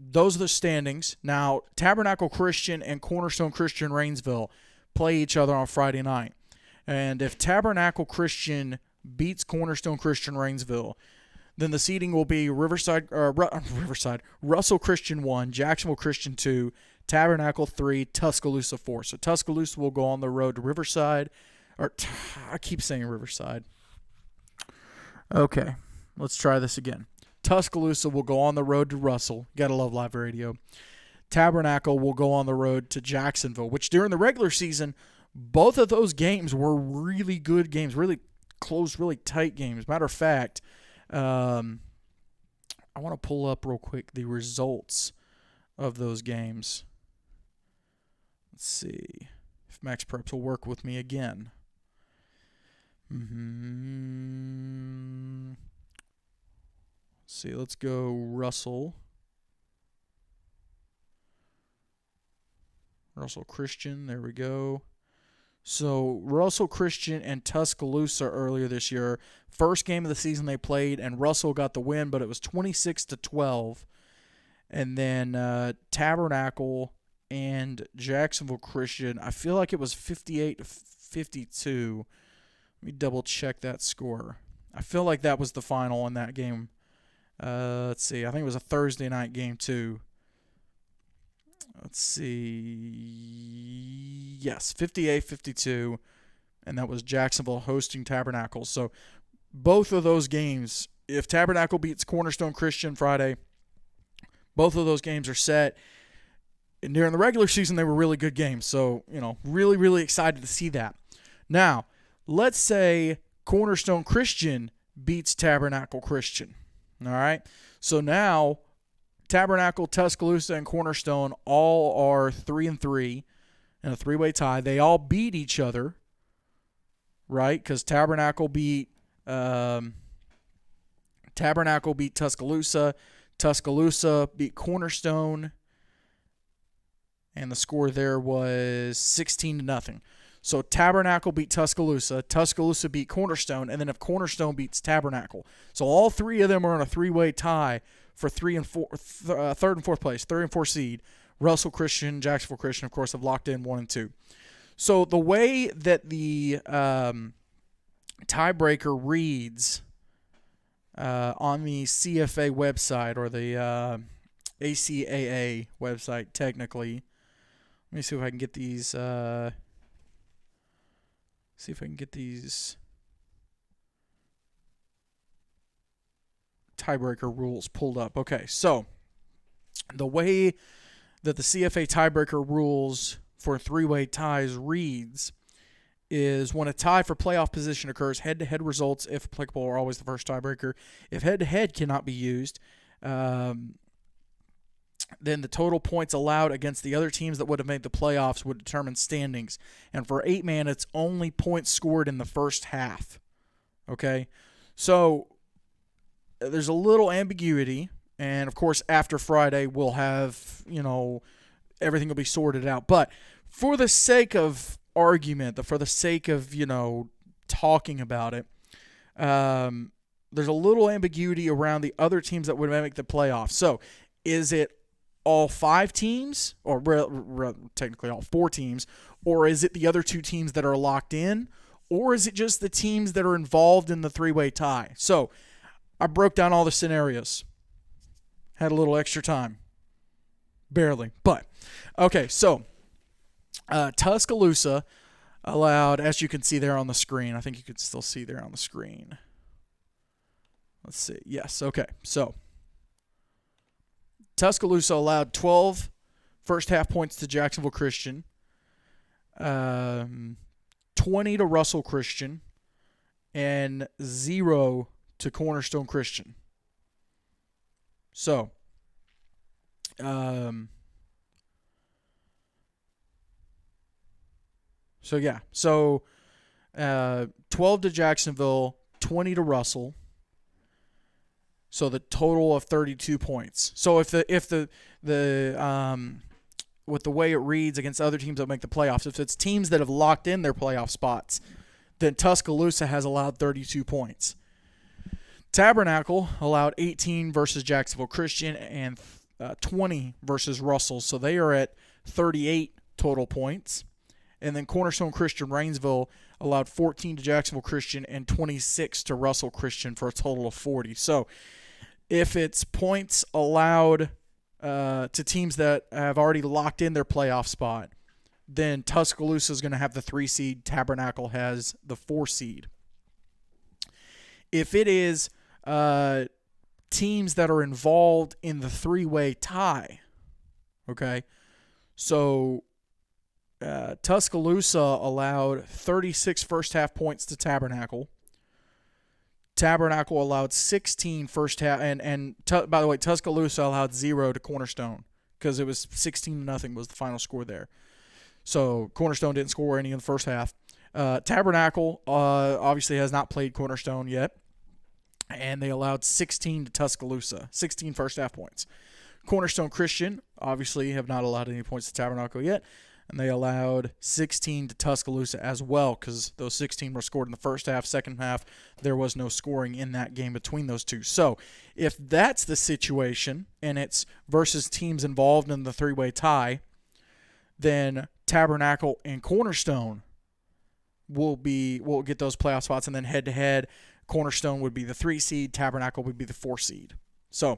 those are the standings. Now, Tabernacle Christian and Cornerstone Christian Rainsville play each other on Friday night. And if Tabernacle Christian beats Cornerstone Christian Rainsville, then the seeding will be Russell Christian 1, Jacksonville Christian 2, Tabernacle 3, Tuscaloosa 4. So Tuscaloosa will go on the road to Riverside. I keep saying Riverside. Okay, let's try this again. Tuscaloosa will go on the road to Russell. Gotta love live radio. Tabernacle will go on the road to Jacksonville, which during the regular season, both of those games were really good games, really close, really tight games. Matter of fact, I want to pull up real quick the results of those games. Let's see if Max Preps will work with me again. Let's see, let's go Russell Christian, there we go. So Russell Christian and Tuscaloosa earlier this year, first game of the season they played, and Russell got the win, but it was 26-12. And then Tabernacle and Jacksonville Christian, I feel like it was 58-52. Let me double check that score. I feel like that was the final in that game. Let's see. I think it was a Thursday night game too. Let's see. Yes, 58-52, and that was Jacksonville hosting Tabernacle. So both of those games, if Tabernacle beats Cornerstone Christian Friday, both of those games are set. And during the regular season, they were really good games. So, really, really excited to see that. Now, let's say Cornerstone Christian beats Tabernacle Christian. All right? So now Tabernacle, Tuscaloosa, and Cornerstone all are 3-3 in a three-way tie. They all beat each other, right? Because Tabernacle beat Tuscaloosa. Tuscaloosa beat Cornerstone, and the score there was 16-0. So Tabernacle beat Tuscaloosa, Tuscaloosa beat Cornerstone, and then if Cornerstone beats Tabernacle. So all three of them are in a three-way tie for third and fourth place, 3 and 4 seed. Russell Christian, Jacksonville Christian, of course, have locked in 1 and 2. So the way that the tiebreaker reads on the CFA website, or the ACAA website, technically, let me see if I can get these. See if I can get these tiebreaker rules pulled up. Okay, so the way that the CFA tiebreaker rules for three-way ties reads is when a tie for playoff position occurs, head-to-head results, if applicable, are always the first tiebreaker. If head-to-head cannot be used, then the total points allowed against the other teams that would have made the playoffs would determine standings. And for 8-man, it's only points scored in the first half. Okay? So there's a little ambiguity. And, of course, after Friday, we'll have, everything will be sorted out. But for the sake of argument, for the sake of, talking about it, there's a little ambiguity around the other teams that would make the playoffs. So is it all 5 teams, or technically all 4 teams, or is it the other 2 teams that are locked in, or is it just the teams that are involved in the three-way tie? So I broke down all the scenarios. Had a little extra time. Barely, but okay, so Tuscaloosa allowed, as you can see there on the screen, I think you can still see there on the screen. Let's see. Yes, okay, so Tuscaloosa allowed 12 first-half points to Jacksonville Christian, 20 to Russell Christian, and 0 to Cornerstone Christian. So, 12 to Jacksonville, 20 to Russell. So the total of 32 points. So if the with the way it reads against other teams that make the playoffs, if it's teams that have locked in their playoff spots, then Tuscaloosa has allowed 32 points. Tabernacle allowed 18 versus Jacksonville Christian, and 20 versus Russell, so they are at 38 total points. And then Cornerstone Christian Rainsville allowed 14 to Jacksonville Christian and 26 to Russell Christian for a total of 40. So if it's points allowed to teams that have already locked in their playoff spot, then Tuscaloosa is going to have the 3 seed. Tabernacle has the 4 seed. If it is teams that are involved in the 3-way tie, okay, so Tuscaloosa allowed 36 first half points to Tabernacle. Tabernacle allowed 16 first half, and by the way, Tuscaloosa allowed 0 to Cornerstone because it was 16-0 was the final score there. So Cornerstone didn't score any in the first half. Tabernacle obviously has not played Cornerstone yet, and they allowed 16 to Tuscaloosa, 16 first half points. Cornerstone Christian obviously have not allowed any points to Tabernacle yet, and they allowed 16 to Tuscaloosa as well because those 16 were scored in the first half. Second half, there was no scoring in that game between those two. So if that's the situation and it's versus teams involved in the 3-way tie, then Tabernacle and Cornerstone will get those playoff spots, and then head-to-head, Cornerstone would be the 3 seed, Tabernacle would be the 4 seed. So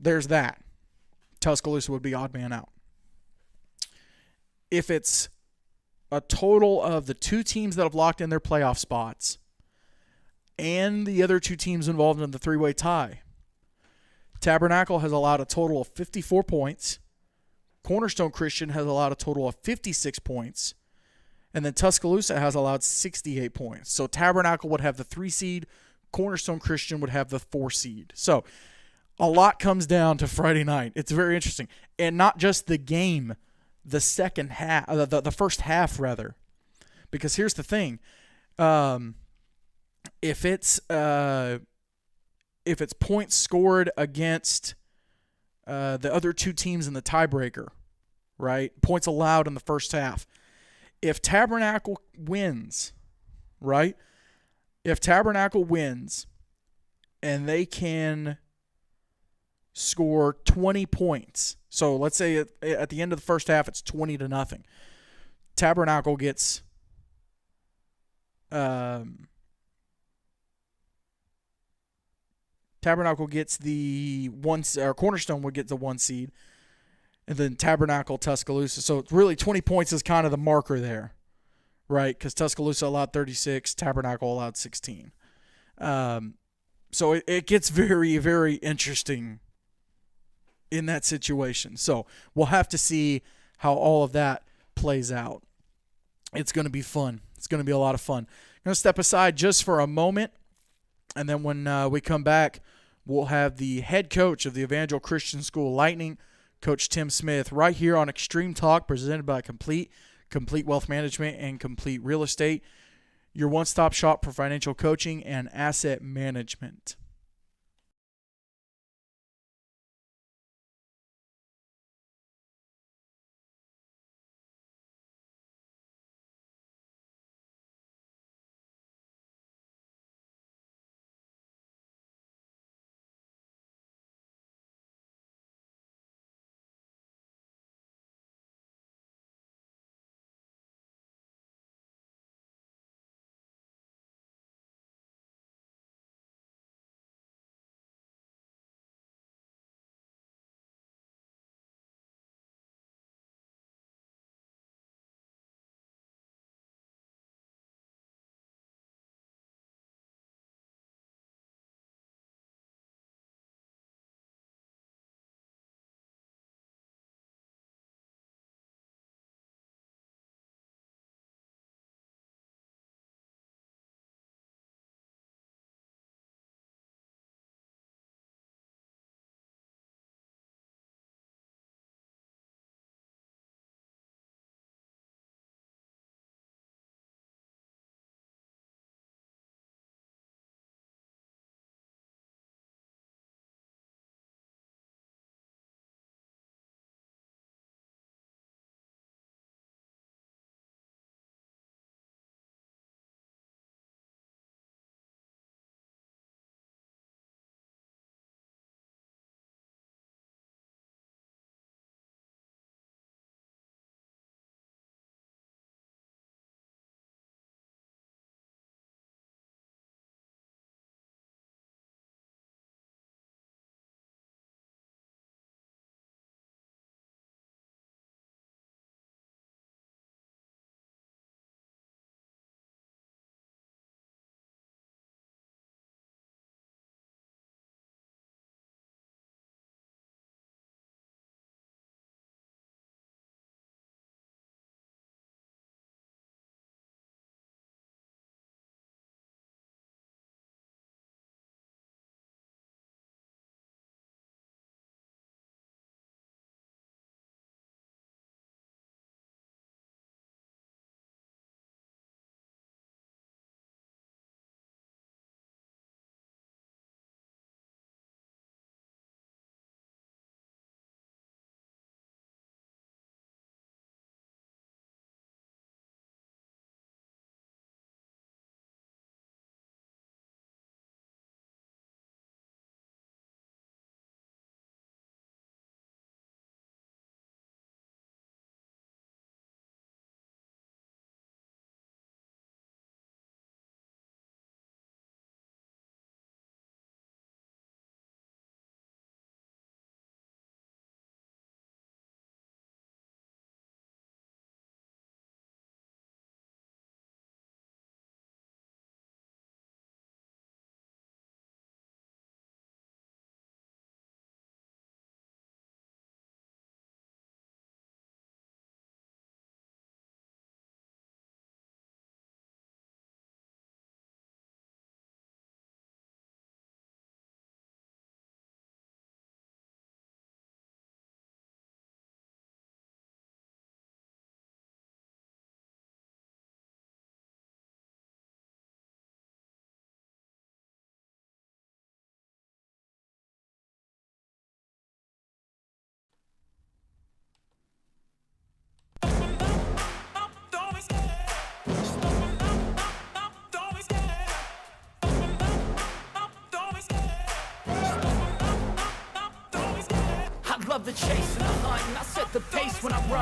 there's that. Tuscaloosa would be odd man out. If it's a total of the 2 teams that have locked in their playoff spots and the other 2 teams involved in the 3-way tie, Tabernacle has allowed a total of 54 points. Cornerstone Christian has allowed a total of 56 points. And then Tuscaloosa has allowed 68 points. So Tabernacle would have the 3 seed. Cornerstone Christian would have the 4 seed. So a lot comes down to Friday night. It's very interesting. And not just the game, the second half, the first half rather. Because here's the thing. If it's points scored against the other 2 teams in the tiebreaker, right? Points allowed in the first half. If Tabernacle wins, right? If Tabernacle wins and they can score 20 points. So let's say at the end of the first half it's 20-0. Tabernacle gets the 1, or Cornerstone would get the 1 seed. And then Tabernacle, Tuscaloosa. So really 20 points is kind of the marker there, right? Because Tuscaloosa allowed 36, Tabernacle allowed 16. So it gets very, very interesting in that situation. So we'll have to see how all of that plays out. It's going to be fun. It's going to be a lot of fun. I'm going to step aside just for a moment, and then when we come back, we'll have the head coach of the Evangel Christian School Lightning, Coach Tim Smith, right here on Extreme Talk, presented by Complete Wealth Management and Complete Real Estate, your one-stop shop for financial coaching and asset management.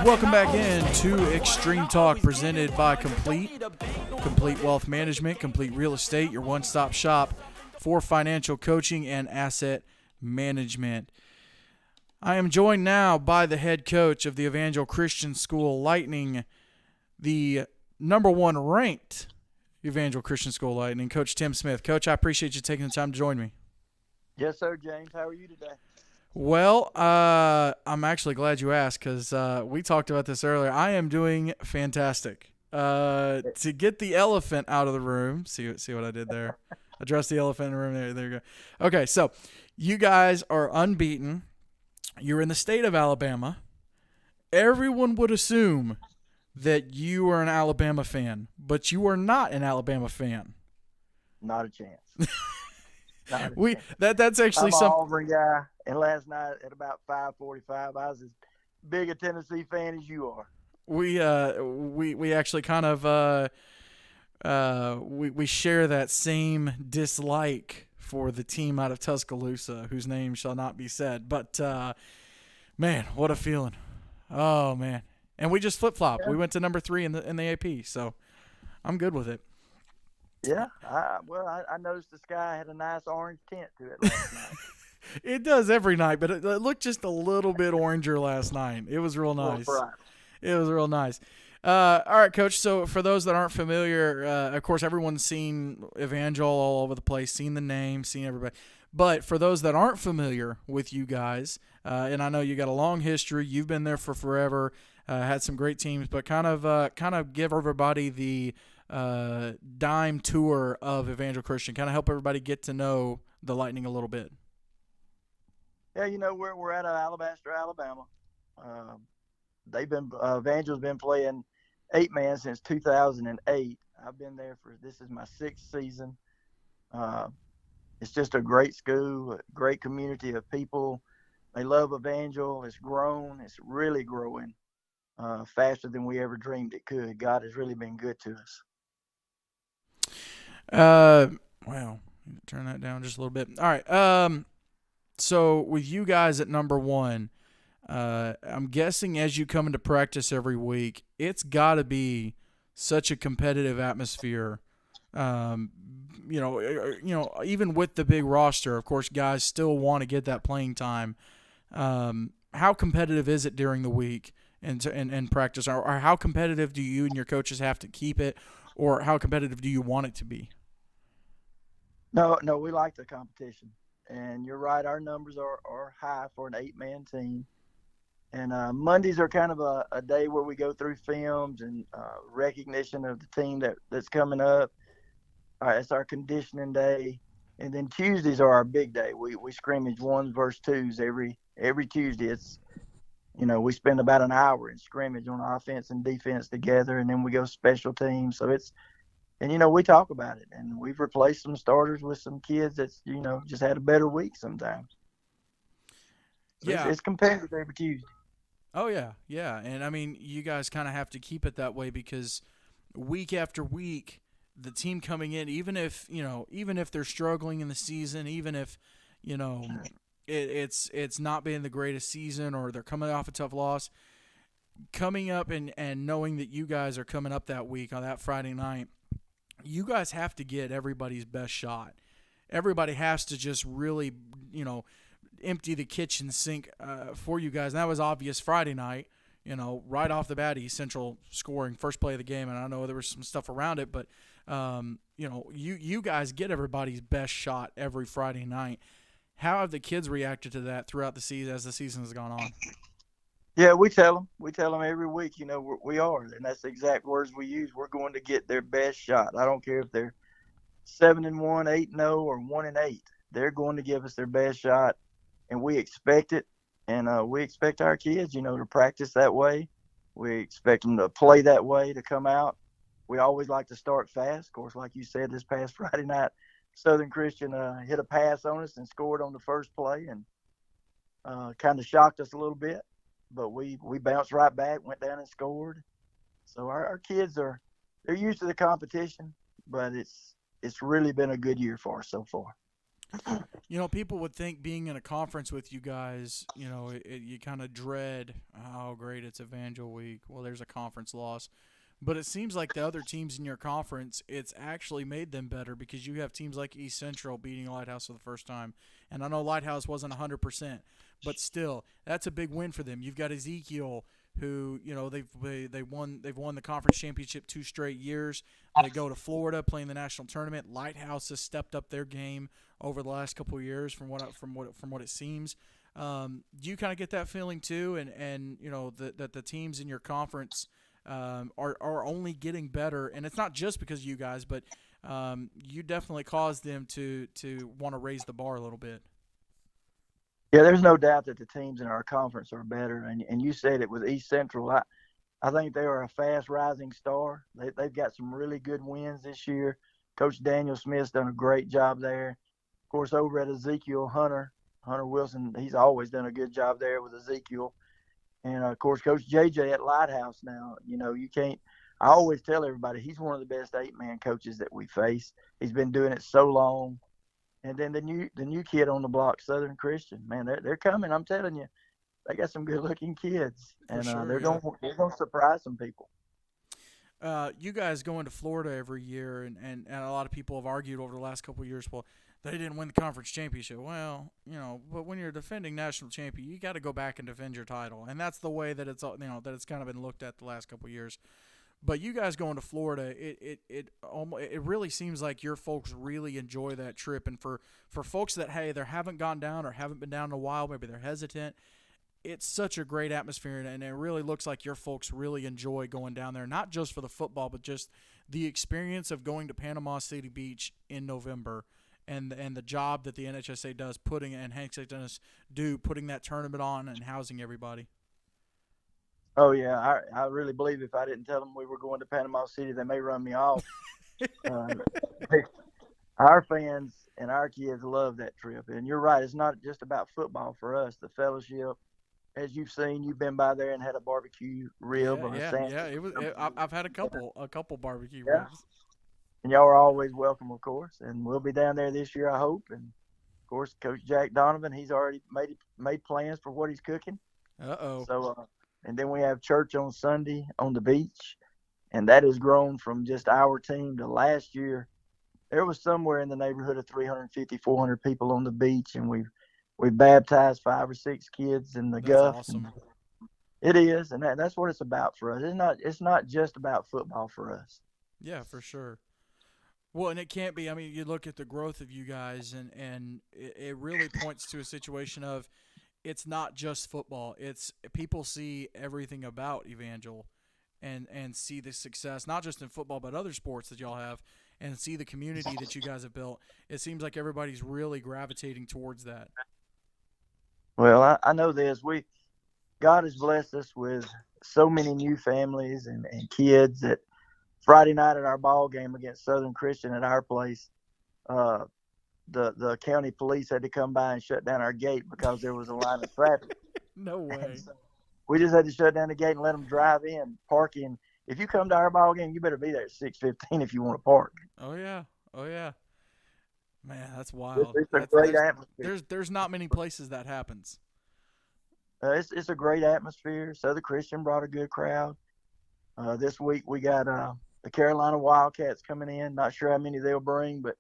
Welcome back in to Extreme Talk, presented by Complete Wealth Management, Complete Real Estate, your one-stop shop for financial coaching and asset management. I am joined now by the head coach of the Evangel Christian School Lightning, the number one ranked Evangel Christian School Lightning, Coach Tim Smith. Coach, I appreciate you taking the time to join me. Yes, sir, James. How are you today? Well, I'm actually glad you asked because we talked about this earlier. I am doing fantastic. To get the elephant out of the room, see what I did there? Address the elephant in the room. There you go. Okay, so you guys are unbeaten. You're in the state of Alabama. Everyone would assume that you are an Alabama fan, but you are not an Alabama fan. Not a chance. That's actually I'm an Auburn guy, and last night at about 5:45, I was as big a Tennessee fan as you are. We actually kind of we share that same dislike for the team out of Tuscaloosa, whose name shall not be said. But man, what a feeling! Oh man, and we just flip-flopped. Yeah. We went to number 3 in the AP, so I'm good with it. Yeah, I noticed the sky had a nice orange tint to it last night. It does every night, but it looked just a little bit oranger last night. It was real nice. Right. It was real nice. All right, Coach. So for those that aren't familiar, of course, everyone's seen Evangel all over the place, seen the name, seen everybody. But for those that aren't familiar with you guys, and I know you got a long history, you've been there for forever, had some great teams, but kind of give everybody the dime tour of Evangel Christian, kind of help everybody get to know the Lightning a little bit. Yeah, we're out of Alabaster, Alabama. Evangel's been playing 8-man since 2008. I've been there this is my 6th season. It's just a great school, a great community of people. They love Evangel. It's grown. It's really growing faster than we ever dreamed it could. God has really been good to us. Wow. Turn that down just a little bit. All right. So with you guys at number 1, I'm guessing as you come into practice every week, it's got to be such a competitive atmosphere. Even with the big roster, of course, guys still want to get that playing time. How competitive is it during the week and practice, or how competitive do you and your coaches have to keep it, or how competitive do you want it to be? No, we like the competition. And you're right, our numbers are high for an 8-man team. And Mondays are kind of a day where we go through films and recognition of the team that's coming up. All right, it's our conditioning day. And then Tuesdays are our big day. We scrimmage 1s versus 2s every Tuesday. It's, we spend about an hour in scrimmage on offense and defense together, and then we go special teams. So we talk about it, and we've replaced some starters with some kids that's, just had a better week sometimes. So yeah. It's competitive every Tuesday. Oh, yeah. Yeah. And, I mean, you guys kind of have to keep it that way because week after week, the team coming in, even if they're struggling in the season, even if, it's not been the greatest season or they're coming off a tough loss, coming up and knowing that you guys are coming up that week on that Friday night, you guys have to get everybody's best shot. Everybody has to just really, empty the kitchen sink for you guys. And that was obvious Friday night. Right off the bat, East Central scoring first play of the game, and I know there was some stuff around it, but you guys get everybody's best shot every Friday night. How have the kids reacted to that throughout the season as the season has gone on? Yeah, we tell them. We tell them every week, we are, and that's the exact words we use. We're going to get their best shot. I don't care if they're 7-1, 8-0, or 1-8. They're going to give us their best shot, and we expect it. And we expect our kids, to practice that way. We expect them to play that way, to come out. We always like to start fast. Of course, like you said, this past Friday night, Southern Christian hit a pass on us and scored on the first play, and kind of shocked us a little bit. But we bounced right back, went down and scored. So our kids they're used to the competition, but it's really been a good year for us so far. You know, people would think being in a conference with you guys, you know, you kind of dread how great it's Evangel Week. Well, there's a conference loss. But it seems like the other teams in your conference, it's actually made them better because you have teams like East Central beating Lighthouse for the first time. And I know Lighthouse wasn't 100%, but still, that's a big win for them. You've got Ezekiel, who, you know, they've won the conference championship 2 straight years. They go to Florida playing the national tournament. Lighthouse has stepped up their game over the last couple of years from what it seems. Do you kind of get that feeling too? And you know that the teams in your conference are only getting better, and it's not just because of you guys, but you definitely caused them to want to raise the bar a little bit. Yeah, there's no doubt that the teams in our conference are better, and you said it with East Central. I think they are a fast rising star. They've got some really good wins this year. Coach Daniel Smith's done a great job there. Of course, over at Ezekiel, Hunter Wilson, he's always done a good job there with Ezekiel. And, of course, Coach JJ at Lighthouse now. You know, you can't – I always tell everybody he's one of the best 8-man coaches that we face. He's been doing it so long. And then the new kid on the block, Southern Christian, man, they're coming. I'm telling you, they got some good-looking kids. And sure, they're going to surprise some people. You guys go into Florida every year, and a lot of people have argued over the last couple of years, well, they didn't win the conference championship. Well, you know, but when you're a defending national champion, you got to go back and defend your title, and that's the way that it's kind of been looked at the last couple of years. But you guys going to Florida, it really seems like your folks really enjoy that trip, and for folks that they haven't gone down or haven't been down in a while, maybe they're hesitant. It's such a great atmosphere, and it really looks like your folks really enjoy going down there, not just for the football, but just the experience of going to Panama City Beach in November, and the job that the NHSA does putting that tournament on and housing everybody. Oh, yeah. I really believe if I didn't tell them we were going to Panama City, they may run me off. Our fans and our kids love that trip. And you're right, it's not just about football for us. The fellowship, as you've seen, you've been by there and had a barbecue rib or a sandwich. I've had a couple barbecue ribs. And y'all are always welcome, of course. And we'll be down there this year, I hope. And, of course, Coach Jack Donovan, he's already made plans for what he's cooking. Uh-oh. So, and then we have church on Sunday on the beach. And that has grown from just our team to last year. There was somewhere in the neighborhood of 350, 400 people on the beach, and we baptized 5 or 6 kids in the Gulf. Awesome. It is, and that's what it's about for us. It's not just about football for us. Yeah, for sure. Well, and it can't be. I mean, you look at the growth of you guys, and it really points to a situation of it's not just football. It's people see everything about Evangel and see the success, not just in football, but other sports that y'all have, and see the community that you guys have built. It seems like everybody's really gravitating towards that. Well, I know this. God has blessed us with so many new families and kids that Friday night at our ball game against Southern Christian at our place, the county police had to come by and shut down our gate because there was a line of traffic. No way. So we just had to shut down the gate and let them drive in, park in. If you come to our ball game, you better be there at 6:15 if you want to park. Oh yeah. Man, that's wild. It's a great atmosphere. There's not many places that happens. It's a great atmosphere. Southern Christian brought a good crowd. This week we got the Carolina Wildcats coming in. Not sure how many they'll bring, but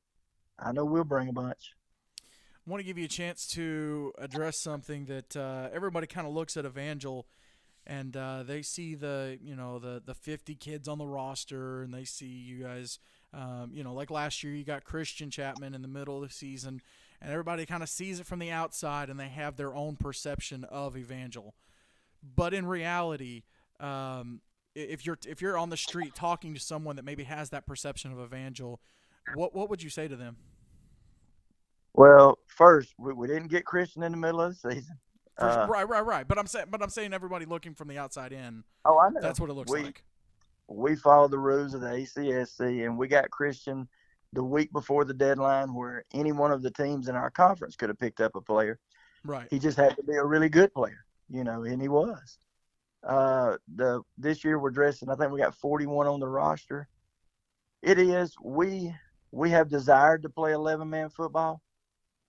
I know we'll bring a bunch. I want to give you a chance to address something that everybody kind of looks at Evangel, and they see the 50 kids on the roster, and they see you guys. Like last year, you got Christian Chapman in the middle of the season, and everybody kind of sees it from the outside, and they have their own perception of Evangel. But in reality, if you're on the street talking to someone that maybe has that perception of Evangel, what would you say to them? Well, first, we didn't get Christian in the middle of the season. Right. But I'm saying everybody looking from the outside in. Oh, I know. That's what it looks like. We follow the rules of the ACSC, and we got Christian the week before the deadline, where any one of the teams in our conference could have picked up a player. Right. He just had to be a really good player, and he was. This year we're dressing. I think we got 41 on the roster. It is we have desired to play 11-man football,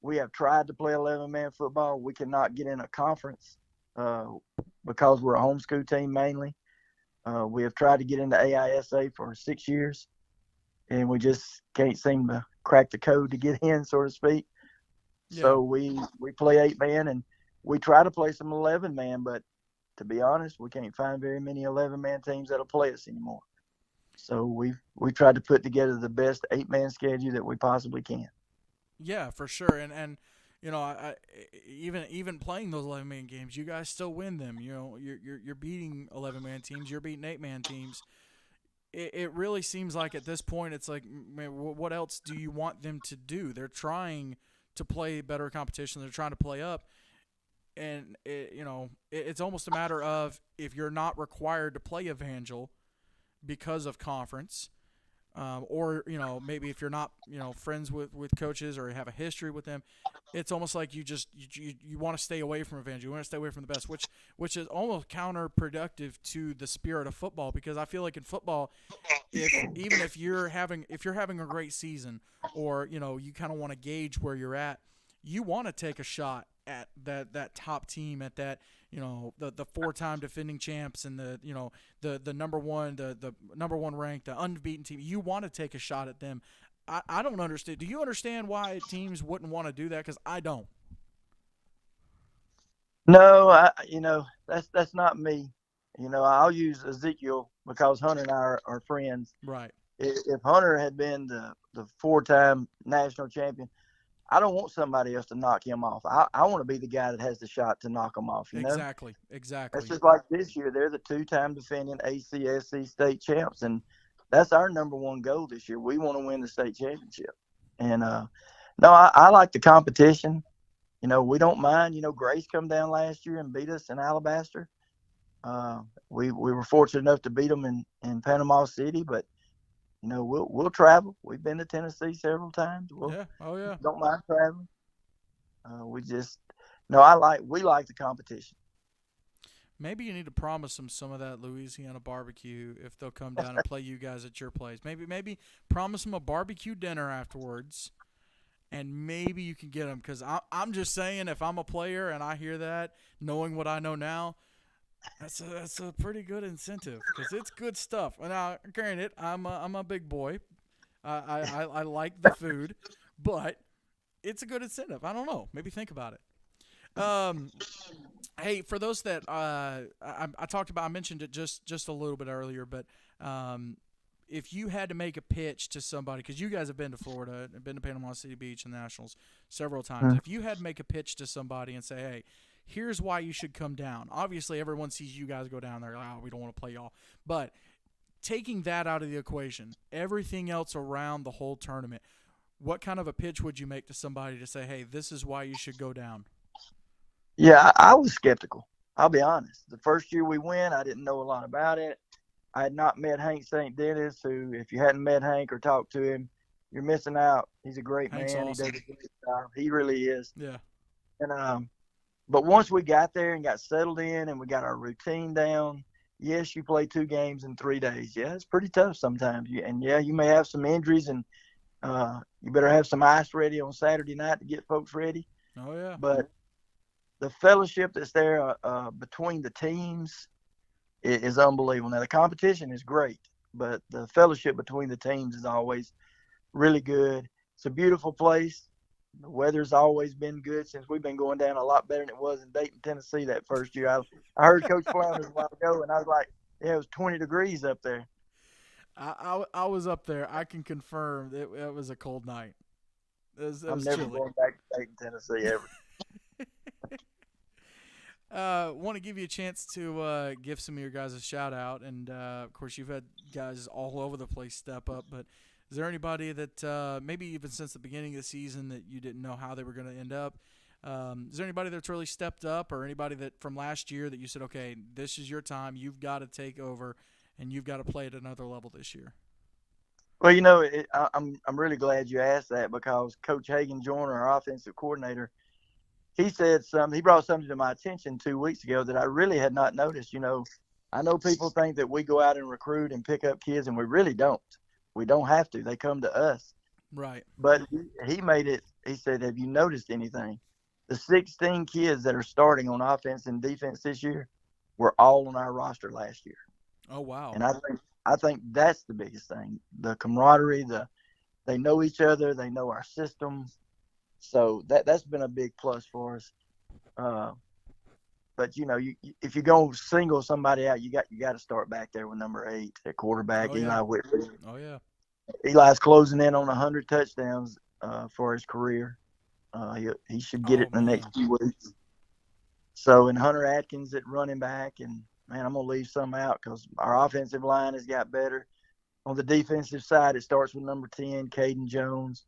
We have tried to play 11-man football. We cannot get in a conference because we're a homeschool team mainly. We have tried to get into AISA for 6 years, and we just can't seem to crack the code to get in, so to speak. Yeah. So we play 8-man, and we try to play some 11-man, but to be honest, we can't find very many 11-man teams that'll play us anymore. So we tried to put together the best 8-man schedule that we possibly can. Yeah, for sure. And you know, I even playing those 11-man games, you guys still win them. You know, you're beating 11-man teams, you're beating 8-man teams. It really seems like at this point, it's like, man, what else do you want them to do? They're trying to play better competition. They're trying to play up. And, it's almost a matter of, if you're not required to play Evangel because of conference, or, maybe if you're not, friends with coaches or have a history with them, it's almost like you want to stay away from Evangel. You want to stay away from the best, which is almost counterproductive to the spirit of football, because I feel like in football, if you're having a great season, or, you kind of want to gauge where you're at, you want to take a shot at that top team, at that, the 4-time defending champs, and the number one ranked, the unbeaten team. You want to take a shot at them. I don't understand. Do you understand why teams wouldn't want to do that? Because I don't. No, that's not me. I'll use Ezekiel because Hunter and I are friends. Right. If Hunter had been the 4-time national champion, I don't want somebody else to knock him off. I want to be the guy that has the shot to knock him off. Exactly. That's just like this year. They're the 2-time defending ACSC state champs, and that's our number one goal this year. We want to win the state championship. And no, I like the competition. We don't mind. Grace come down last year and beat us in Alabaster. We were fortunate enough to beat them in Panama City, but we'll travel. We've been to Tennessee several times. Yeah. Oh yeah. Don't mind traveling. We like the competition. Maybe you need to promise them some of that Louisiana barbecue if they'll come down and play you guys at your place. Maybe promise them a barbecue dinner afterwards, and maybe you can get them. Because I'm just saying, if I'm a player and I hear that, knowing what I know now, that's a pretty good incentive, because it's good stuff. Now, granted, I'm a big boy. I like the food, but it's a good incentive. I don't know. Maybe think about it. Hey, for those that I mentioned it just a little bit earlier, but if you had to make a pitch to somebody, because you guys have been to Florida and been to Panama City Beach and the Nationals several times, if you had to make a pitch to somebody and say, hey, here's why you should come down. Obviously, everyone sees you guys go down there, we don't want to play y'all. But taking that out of the equation, everything else around the whole tournament, what kind of a pitch would you make to somebody to say, hey, this is why you should go down? Yeah, I was skeptical. I'll be honest. The first year we went, I didn't know a lot about it. I had not met Hank St. Dennis, who, if you hadn't met Hank or talked to him, you're missing out. He's a great Hank's man. awesome. He does a great job. He really is. Yeah. And but once we got there and got settled in and we got our routine down, yes, you play 2 games in 3 days. Yeah, it's pretty tough sometimes. You may have some injuries, and you better have some ice ready on Saturday night to get folks ready. Oh, yeah. But the fellowship that's there between the teams is unbelievable. Now, the competition is great, but the fellowship between the teams is always really good. It's a beautiful place. The weather's always been good since we've been going down, a lot better than it was in Dayton, Tennessee that first year. I heard Coach Flounders a while ago, and I was like, yeah, it was 20 degrees up there. I was up there. I can confirm it was a cold night. I'm never chilly. going back to Dayton, Tennessee ever. Want to give you a chance to give some of your guys a shout out, and of course you've had guys all over the place step up, but is there anybody that maybe even since the beginning of the season that you didn't know how they were going to end up? Is there anybody that's really stepped up, or anybody that from last year that you said, okay, this is your time, you've got to take over and you've got to play at another level this year? Well, I'm really glad you asked that, because Coach Hagan Joyner, our offensive coordinator, he said something. He brought something to my attention 2 weeks ago that I really had not noticed. I know people think that we go out and recruit and pick up kids, and we really don't. We don't have to. They come to us. Right. But he made it. He said, "Have you noticed anything? The 16 kids that are starting on offense and defense this year were all on our roster last year." Oh, wow. And I think that's the biggest thing. The camaraderie, they know each other, they know our system. So that's been a big plus for us. Uh, but if you go single somebody out, you got to start back there with number 8 at quarterback, Oh, yeah. Eli Whitfield. Oh, yeah. Eli's closing in on 100 touchdowns for his career. He should get it Oh, in the man. next few weeks. So, and Hunter Atkins at running back, and man, I'm gonna leave some out because our offensive line has got better. On the defensive side, it starts with number 10, Caden Jones,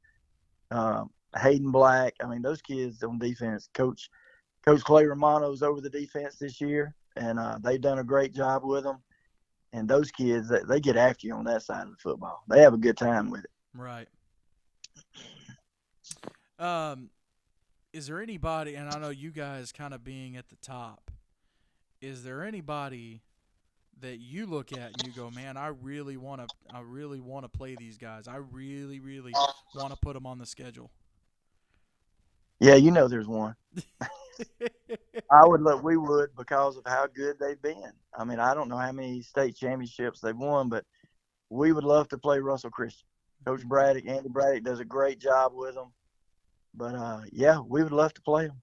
Hayden Black. I mean, those kids on defense. Coach Clay Romano's over the defense this year, and they've done a great job with them. And those kids, they get after you on that side of the football. They have a good time with it. Right. Is there anybody, and I know you guys kind of being at the top, is there anybody that you look at and you go, man, I really want to play these guys. I really, really want to put them on the schedule. Yeah, there's one. We would because of how good they've been. I mean, I don't know how many state championships they've won, but we would love to play Russell Christian. Coach Braddock, Andy Braddock does a great job with them. But yeah, we would love to play them.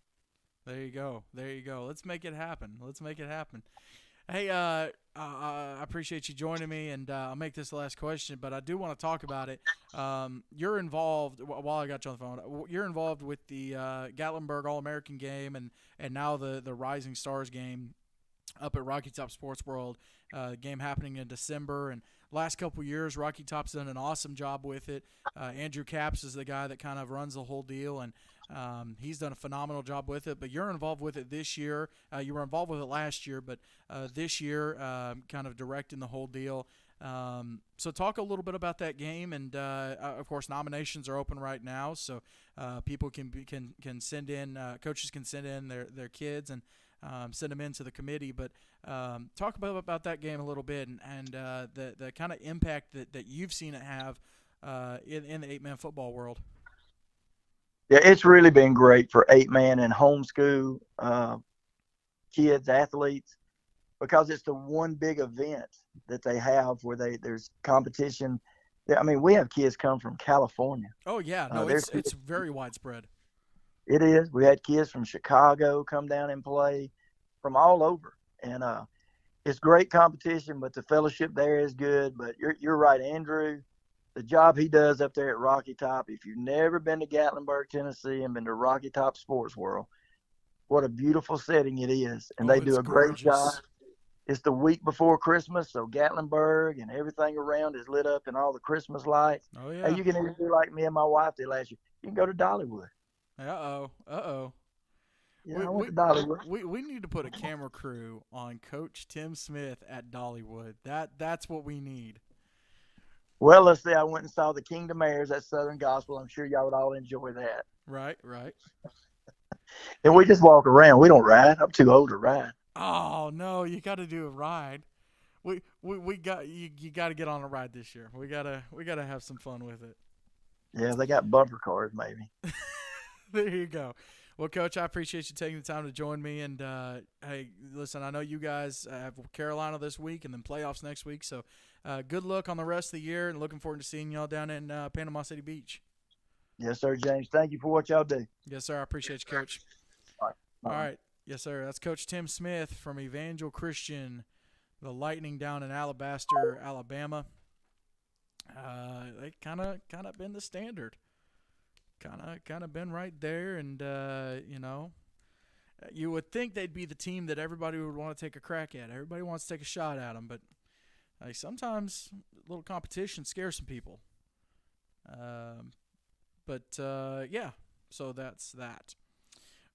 There you go. Let's make it happen. Hey, I appreciate you joining me, and I'll make this the last question, but I do want to talk about it. You're involved, while I got you on the phone, you're involved with the Gatlinburg All-American game and now the Rising Stars game up at Rocky Top Sports World. Game happening in December, and last couple years, Rocky Top's done an awesome job with it. Andrew Capps is the guy that kind of runs the whole deal, and he's done a phenomenal job with it. But you're involved with it this year. You were involved with it last year, but this year, kind of directing the whole deal. So talk a little bit about that game, and of course, nominations are open right now, so people can send in, coaches can send in their kids and send them into the committee. But talk about that game a little bit, and the kind of impact that you've seen it have in the 8-man football world. Yeah, it's really been great for 8-man and homeschool kids, athletes, because it's the one big event that they have where there's competition. I mean, we have kids come from California. Oh yeah, no, it's very widespread. It is. We had kids from Chicago come down and play from all over, and it's great competition. But the fellowship there is good. But you're right, Andrew. The job he does up there at Rocky Top. If you've never been to Gatlinburg, Tennessee, and been to Rocky Top Sports World, what a beautiful setting it is, and they do a great job. It's the week before Christmas, so Gatlinburg and everything around is lit up in all the Christmas lights. Oh yeah. Hey, you can even do like me and my wife did last year. You can go to Dollywood. Uh-oh. Yeah, I went to Dollywood. We need to put a camera crew on Coach Tim Smith at Dollywood. That's what we need. Well, let's see. I went and saw the Kingdom Heirs at Southern Gospel. I'm sure y'all would all enjoy that. Right. And we just walk around. We don't ride. I'm too old to ride. Oh no, you got to do a ride. We got you got to get on a ride this year. We gotta have some fun with it. Yeah, they got bumper cars maybe. There you go. Well, Coach, I appreciate you taking the time to join me. And hey, listen, I know you guys have Carolina this week and then playoffs next week. So good luck on the rest of the year, and looking forward to seeing y'all down in Panama City Beach. Yes, sir, James. Thank you for what y'all do. Yes, sir. I appreciate you, Coach. All right. Yes, sir. That's Coach Tim Smith from Evangel Christian, the Lightning down in Alabaster, Alabama. They kind of been the standard. Kind of been right there, and you would think they'd be the team that everybody would want to take a crack at. Everybody wants to take a shot at them, but sometimes a little competition scares some people. Yeah, so that's that.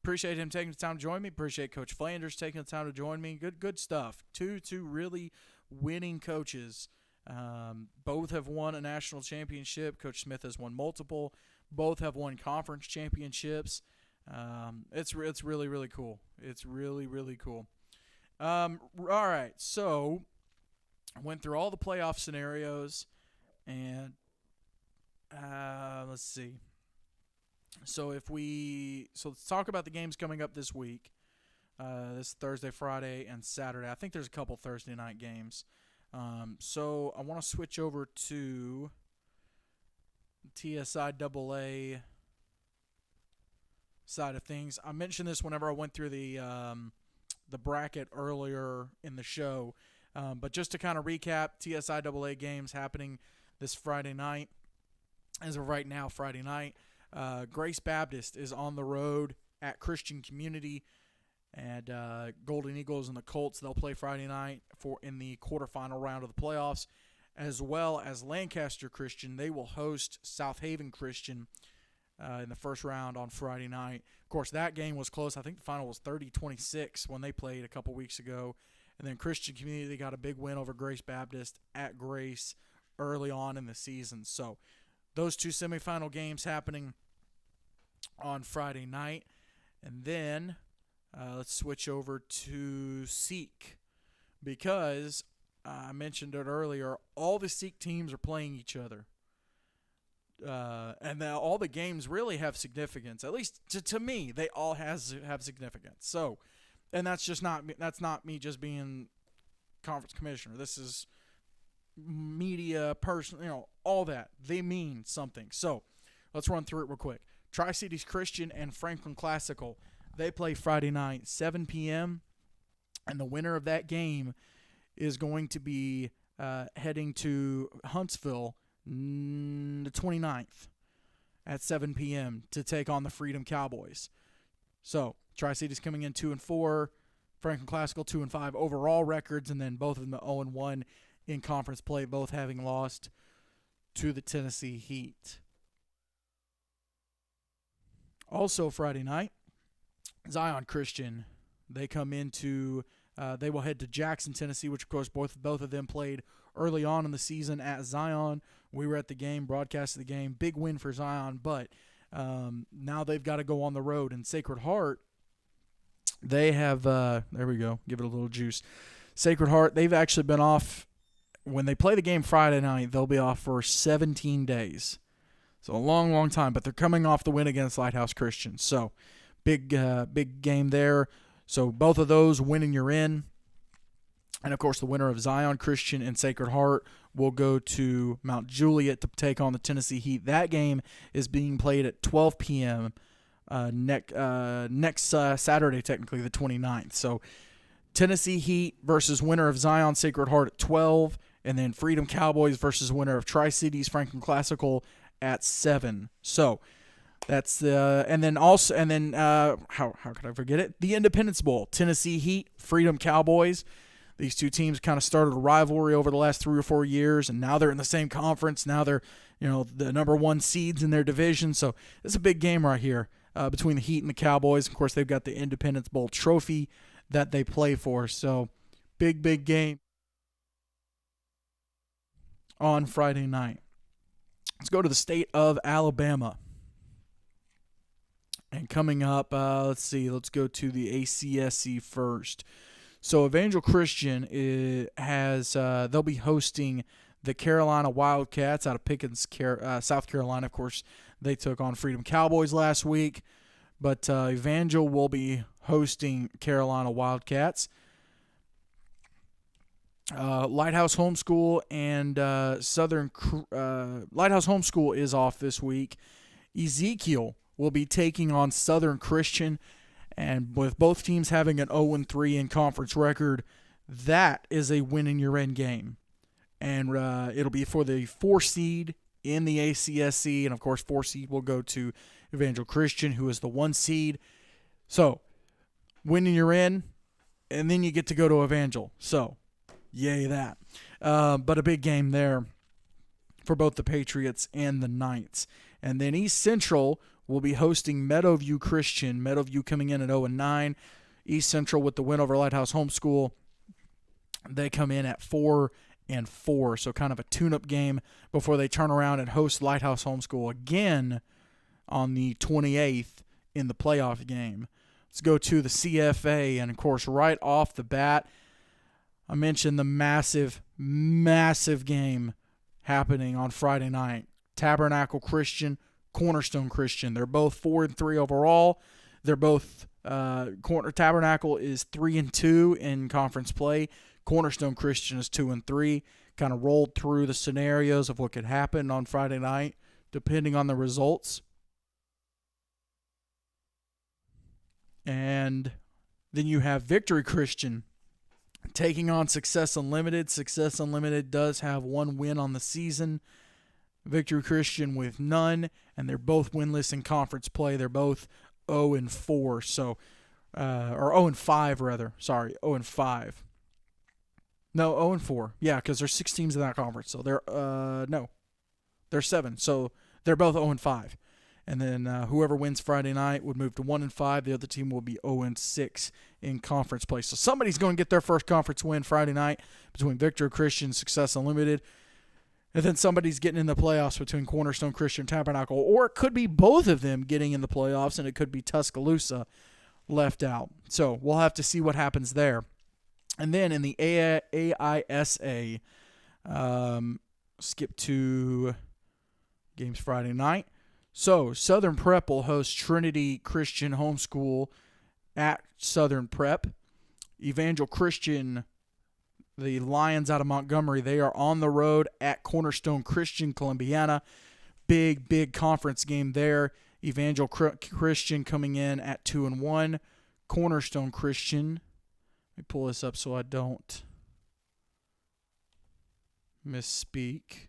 Appreciate him taking the time to join me. Appreciate Coach Flanders taking the time to join me. Good stuff. Two really winning coaches. Both have won a national championship. Coach Smith has won multiple. Both have won conference championships. It's really, really cool. It's really, really cool. All right, so I went through all the playoff scenarios, and let's see. So let's talk about the games coming up this week. This Thursday, Friday, and Saturday. I think there's a couple Thursday night games. So I want to switch over to TSIAA side of things. I mentioned this whenever I went through the bracket earlier in the show. But just to kind of recap, TSIAA games happening this Friday night. As of right now, Friday night, Grace Baptist is on the road at Christian Community, and Golden Eagles and the Colts, they'll play Friday night in the quarterfinal round of the playoffs, as well as Lancaster Christian. They will host South Haven Christian in the first round on Friday night. Of course, that game was close. I think the final was 30-26 when they played a couple weeks ago. And then Christian Community got a big win over Grace Baptist at Grace early on in the season. So those two semifinal games happening on Friday night. And then let's switch over to Seek, because I mentioned it earlier, all the Seek teams are playing each other. And all the games really have significance. At least to me, they all have significance. So, and that's not me just being conference commissioner. This is media, person, all that. They mean something. So, let's run through it real quick. Tri-Cities Christian and Franklin Classical, they play Friday night, 7 p.m., and the winner of that game is going to be heading to Huntsville the 29th at 7 p.m. to take on the Freedom Cowboys. So, Tri-Cities coming in 2-4, Franklin Classical 2-5 overall records, and then both of them 0-1 in conference play, both having lost to the Tennessee Heat. Also Friday night, Zion Christian, they will head to Jackson, Tennessee, which of course both of them played early on in the season at Zion. We were at the game, broadcasted the game. Big win for Zion, but now they've got to go on the road. And Sacred Heart, they have, there we go, give it a little juice. Sacred Heart, they've actually been off. When they play the game Friday night, they'll be off for 17 days. So a long, long time, but they're coming off the win against Lighthouse Christian. So big game there. So both of those winning, you're in. And, of course, the winner of Zion Christian and Sacred Heart will go to Mount Juliet to take on the Tennessee Heat. That game is being played at 12 p.m. Next Saturday, technically, the 29th. So Tennessee Heat versus winner of Zion Sacred Heart at 12, and then Freedom Cowboys versus winner of Tri-Cities Franklin Classical at 7. So that's how could I forget it? The Independence Bowl, Tennessee Heat, Freedom Cowboys. These two teams kind of started a rivalry over the last 3 or 4 years, and now they're in the same conference. Now they're, the number one seeds in their division. So it's a big game right here between the Heat and the Cowboys. Of course, they've got the Independence Bowl trophy that they play for. So big game on Friday night. Let's go to the state of Alabama. And coming up, let's go to the ACSC first. So Evangel Christian they'll be hosting the Carolina Wildcats out of Pickens, South Carolina. Of course, they took on Freedom Cowboys last week, but Evangel will be hosting Carolina Wildcats. Lighthouse Homeschool and Lighthouse Homeschool is off this week. Ezekiel will be taking on Southern Christian. And with both teams having an 0-3 in conference record, that is a win-in-your-end game. And it'll be for the 4 seed in the ACSC. And, of course, 4 seed will go to Evangel Christian, who is the 1 seed. So, win-in-your-end, and then you get to go to Evangel. So, yay that. But a big game there for both the Patriots and the Knights. And then East Central will be hosting Meadowview Christian. Meadowview coming in at 0-9. East Central with the win over Lighthouse Homeschool. They come in at 4-4. So kind of a tune-up game before they turn around and host Lighthouse Homeschool again on the 28th in the playoff game. Let's go to the CFA. And, of course, right off the bat, I mentioned the massive game happening on Friday night. Tabernacle Christian, Cornerstone Christian. They're both 4-3 overall. They're both Tabernacle is 3-2 in conference play. Cornerstone Christian is 2-3. Kind of rolled through the scenarios of what could happen on Friday night, depending on the results. And then you have Victory Christian taking on Success Unlimited. Success Unlimited does have one win on the season. Victory Christian with none, and they're both winless in conference play. They're both 0-4, so or 0-5 rather. Sorry, 0-5. No, 0-4. Yeah, because there's 6 teams in that conference, so they're 7. So they're both 0-5. And then whoever wins Friday night would move to 1-5. The other team will be 0-6 in conference play. So somebody's going to get their first conference win Friday night between Victory Christian and Success Unlimited. And then somebody's getting in the playoffs between Cornerstone Christian Tabernacle. Or it could be both of them getting in the playoffs, and it could be Tuscaloosa left out. So we'll have to see what happens there. And then in the AISA, skip to games Friday night. So Southern Prep will host Trinity Christian Homeschool at Southern Prep. Evangel Christian, the Lions out of Montgomery, they are on the road at Cornerstone Christian Columbiana. Big conference game there. Evangel Christian coming in at 2-1. Cornerstone Christian, let me pull this up so I don't misspeak.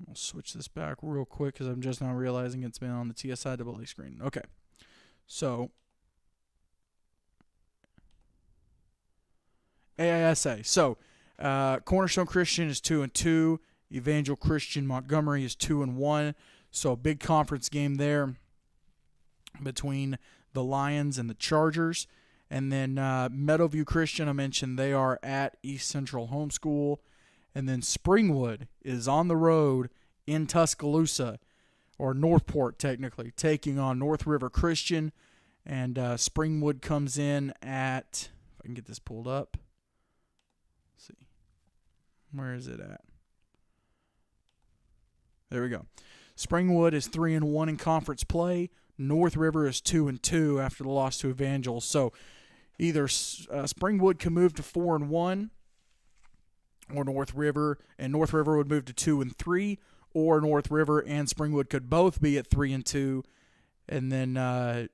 I'll switch this back real quick because I'm just now realizing it's been on the TSIAA screen. Okay. So, AISA. So, Cornerstone Christian is 2-2. Evangel Christian Montgomery is 2-1. So, a big conference game there between the Lions and the Chargers. And then Meadowview Christian, I mentioned, they are at East Central Homeschool. And then Springwood is on the road in Tuscaloosa, or Northport technically, taking on North River Christian. And Springwood comes in at, if I can get this pulled up. Let's see. Where is it at? There we go. Springwood is 3-1 in conference play. North River is 2-2 after the loss to Evangel. So either Springwood can move to 4-1, or North River would move to 2-3, or North River and Springwood could both be at 3-2, and then of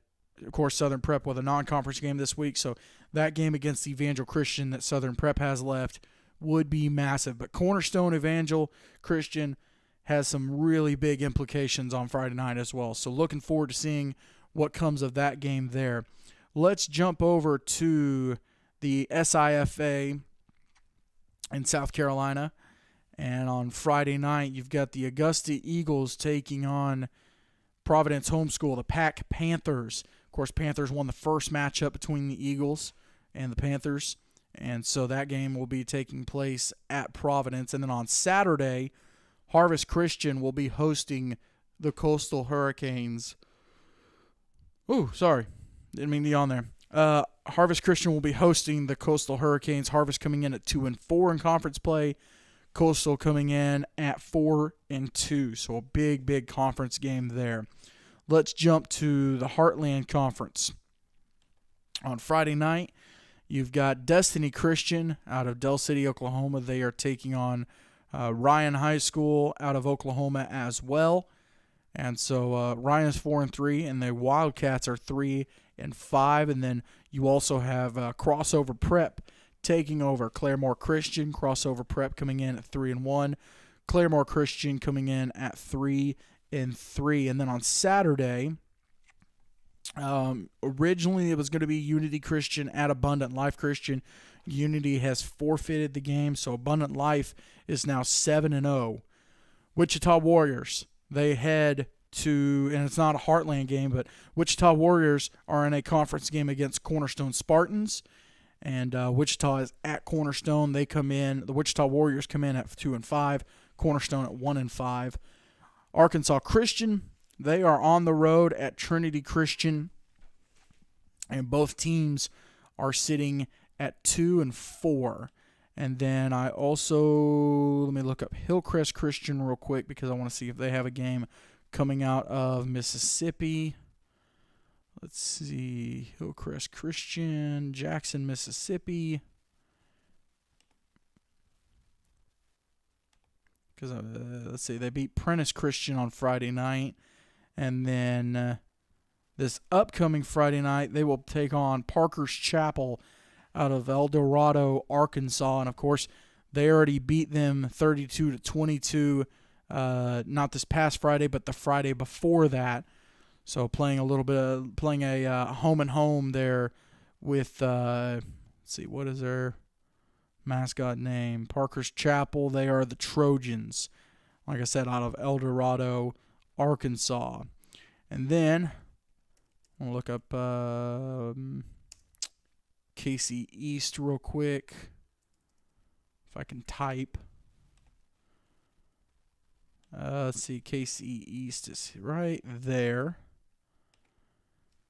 course Southern Prep with a non-conference game this week. So that game against the Evangel Christian that Southern Prep has left would be massive. But Cornerstone Evangel Christian has some really big implications on Friday night as well. So looking forward to seeing what comes of that game there. Let's jump over to the SIFA in South Carolina. And on Friday night, you've got the Augusta Eagles taking on Providence Homeschool, the Pack Panthers. Of course, Panthers won the first matchup between the Eagles and the Panthers. And so that game will be taking place at Providence. And then on Saturday, Harvest Christian will be hosting the Coastal Hurricanes. Ooh, sorry. Didn't mean to be on there. Harvest Christian will be hosting the Coastal Hurricanes. Harvest coming in at 2-4 in conference play. Coastal coming in at 4-2. So a big conference game there. Let's jump to the Heartland Conference. On Friday night, you've got Destiny Christian out of Del City, Oklahoma. They are taking on Ryan High School out of Oklahoma as well. And so Ryan's 4-3, and the Wildcats are 3-5. And then you also have Crossover Prep taking over Claremore Christian. Crossover Prep coming in at 3-1. Claremore Christian coming in at 3-3. And then on Saturday, originally it was going to be Unity Christian at Abundant Life Christian. Unity has forfeited the game, so Abundant Life is now 7-0. Wichita Warriors, they head to, and it's not a Heartland game, but Wichita Warriors are in a conference game against Cornerstone Spartans, and Wichita is at Cornerstone. They come in, the Wichita Warriors come in at 2-5, Cornerstone at 1-5. Arkansas Christian, they are on the road at Trinity Christian, and both teams are sitting at 2-4. And then I also, let me look up Hillcrest Christian real quick because I want to see if they have a game coming out of Mississippi. Let's see, Hillcrest Christian, Jackson, Mississippi. Because let's see, they beat Prentice Christian on Friday night, and then this upcoming Friday night they will take on Parker's Chapel out of El Dorado, Arkansas, and of course they already beat them 32-22. Not this past Friday, but the Friday before that. So playing a home and home there with let's see, what is their mascot name? Parker's Chapel. They are the Trojans, like I said, out of El Dorado, Arkansas. And then I'll look up KC East real quick if I can type. Let's see, KC East is right there.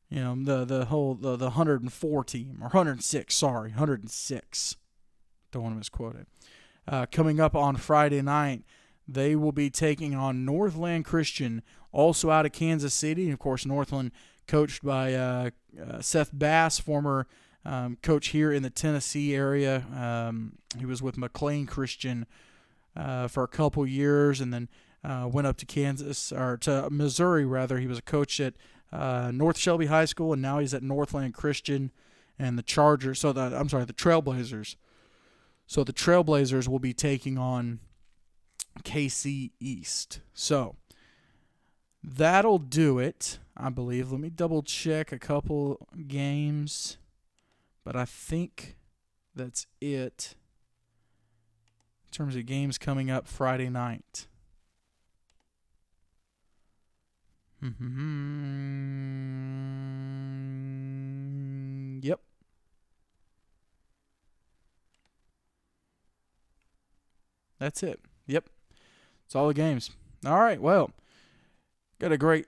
You know, the 104 team, or 106, sorry, 106. Don't want to misquote it. Coming up on Friday night, they will be taking on Northland Christian, also out of Kansas City. And, of course, Northland coached by Seth Bass, former coach here in the Tennessee area. He was with McLean Christian for a couple years, and then went up to Missouri, rather. He was a coach at North Shelby High School, and now he's at Northland Christian and the Chargers. The Trailblazers. So the Trailblazers will be taking on KC East. So that'll do it, I believe. Let me double check a couple games, but I think that's it in terms of games coming up Friday night. Yep. That's it. Yep. It's all the games. All right, well, got a great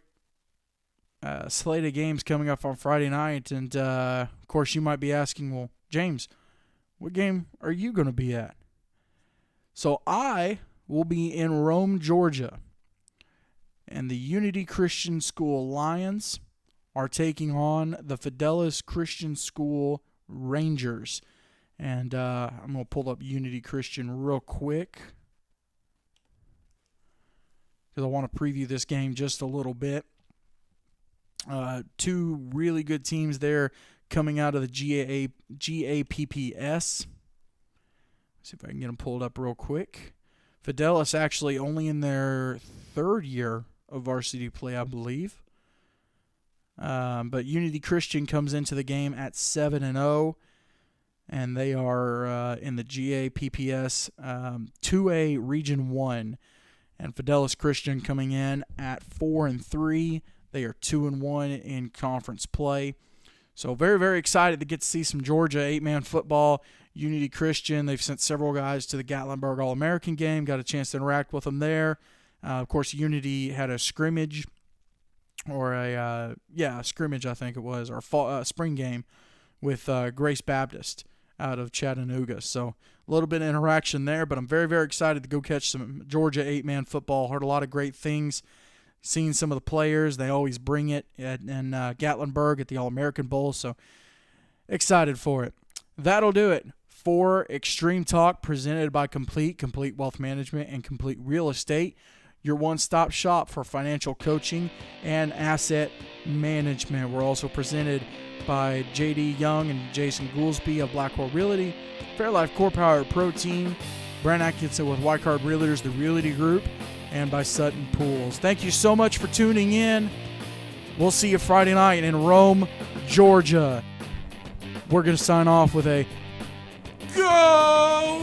slate of games coming up on Friday night. And, of course, you might be asking, well, James, what game are you going to be at? So I will be in Rome, Georgia. And the Unity Christian School Lions are taking on the Fidelis Christian School Rangers. And I'm going to pull up Unity Christian real quick because I want to preview this game just a little bit. Two really good teams there coming out of the GAPPS. See if I can get them pulled up real quick. Fidelis actually only in their third year of varsity play, I believe. But Unity Christian comes into the game at 7-0. And they are in the GAPPS 2A Region 1. And Fidelis Christian coming in at 4-3. They are 2-1 in conference play. So very, very excited to get to see some Georgia 8-man football. Unity Christian, they've sent several guys to the Gatlinburg All-American game. Got a chance to interact with them there. Of course, Unity had a scrimmage, or a scrimmage, I think it was, or spring game with Grace Baptist out of Chattanooga. So a little bit of interaction there, but I'm very, very excited to go catch some Georgia 8-man football. Heard a lot of great things. Seen some of the players. They always bring it in Gatlinburg at the All-American Bowl, so excited for it. That'll do it for Extreme Talk, presented by Complete Wealth Management and Complete Real Estate, your one-stop shop for financial coaching and asset management. We're also presented by J.D. Young and Jason Goolsby of Blackwell Realty, Fairlife Core Power Protein, Brent Atkinson with White Card Realtors, the Realty Group, and by Sutton Pools. Thank you so much for tuning in. We'll see you Friday night in Rome, Georgia. We're going to sign off with a Go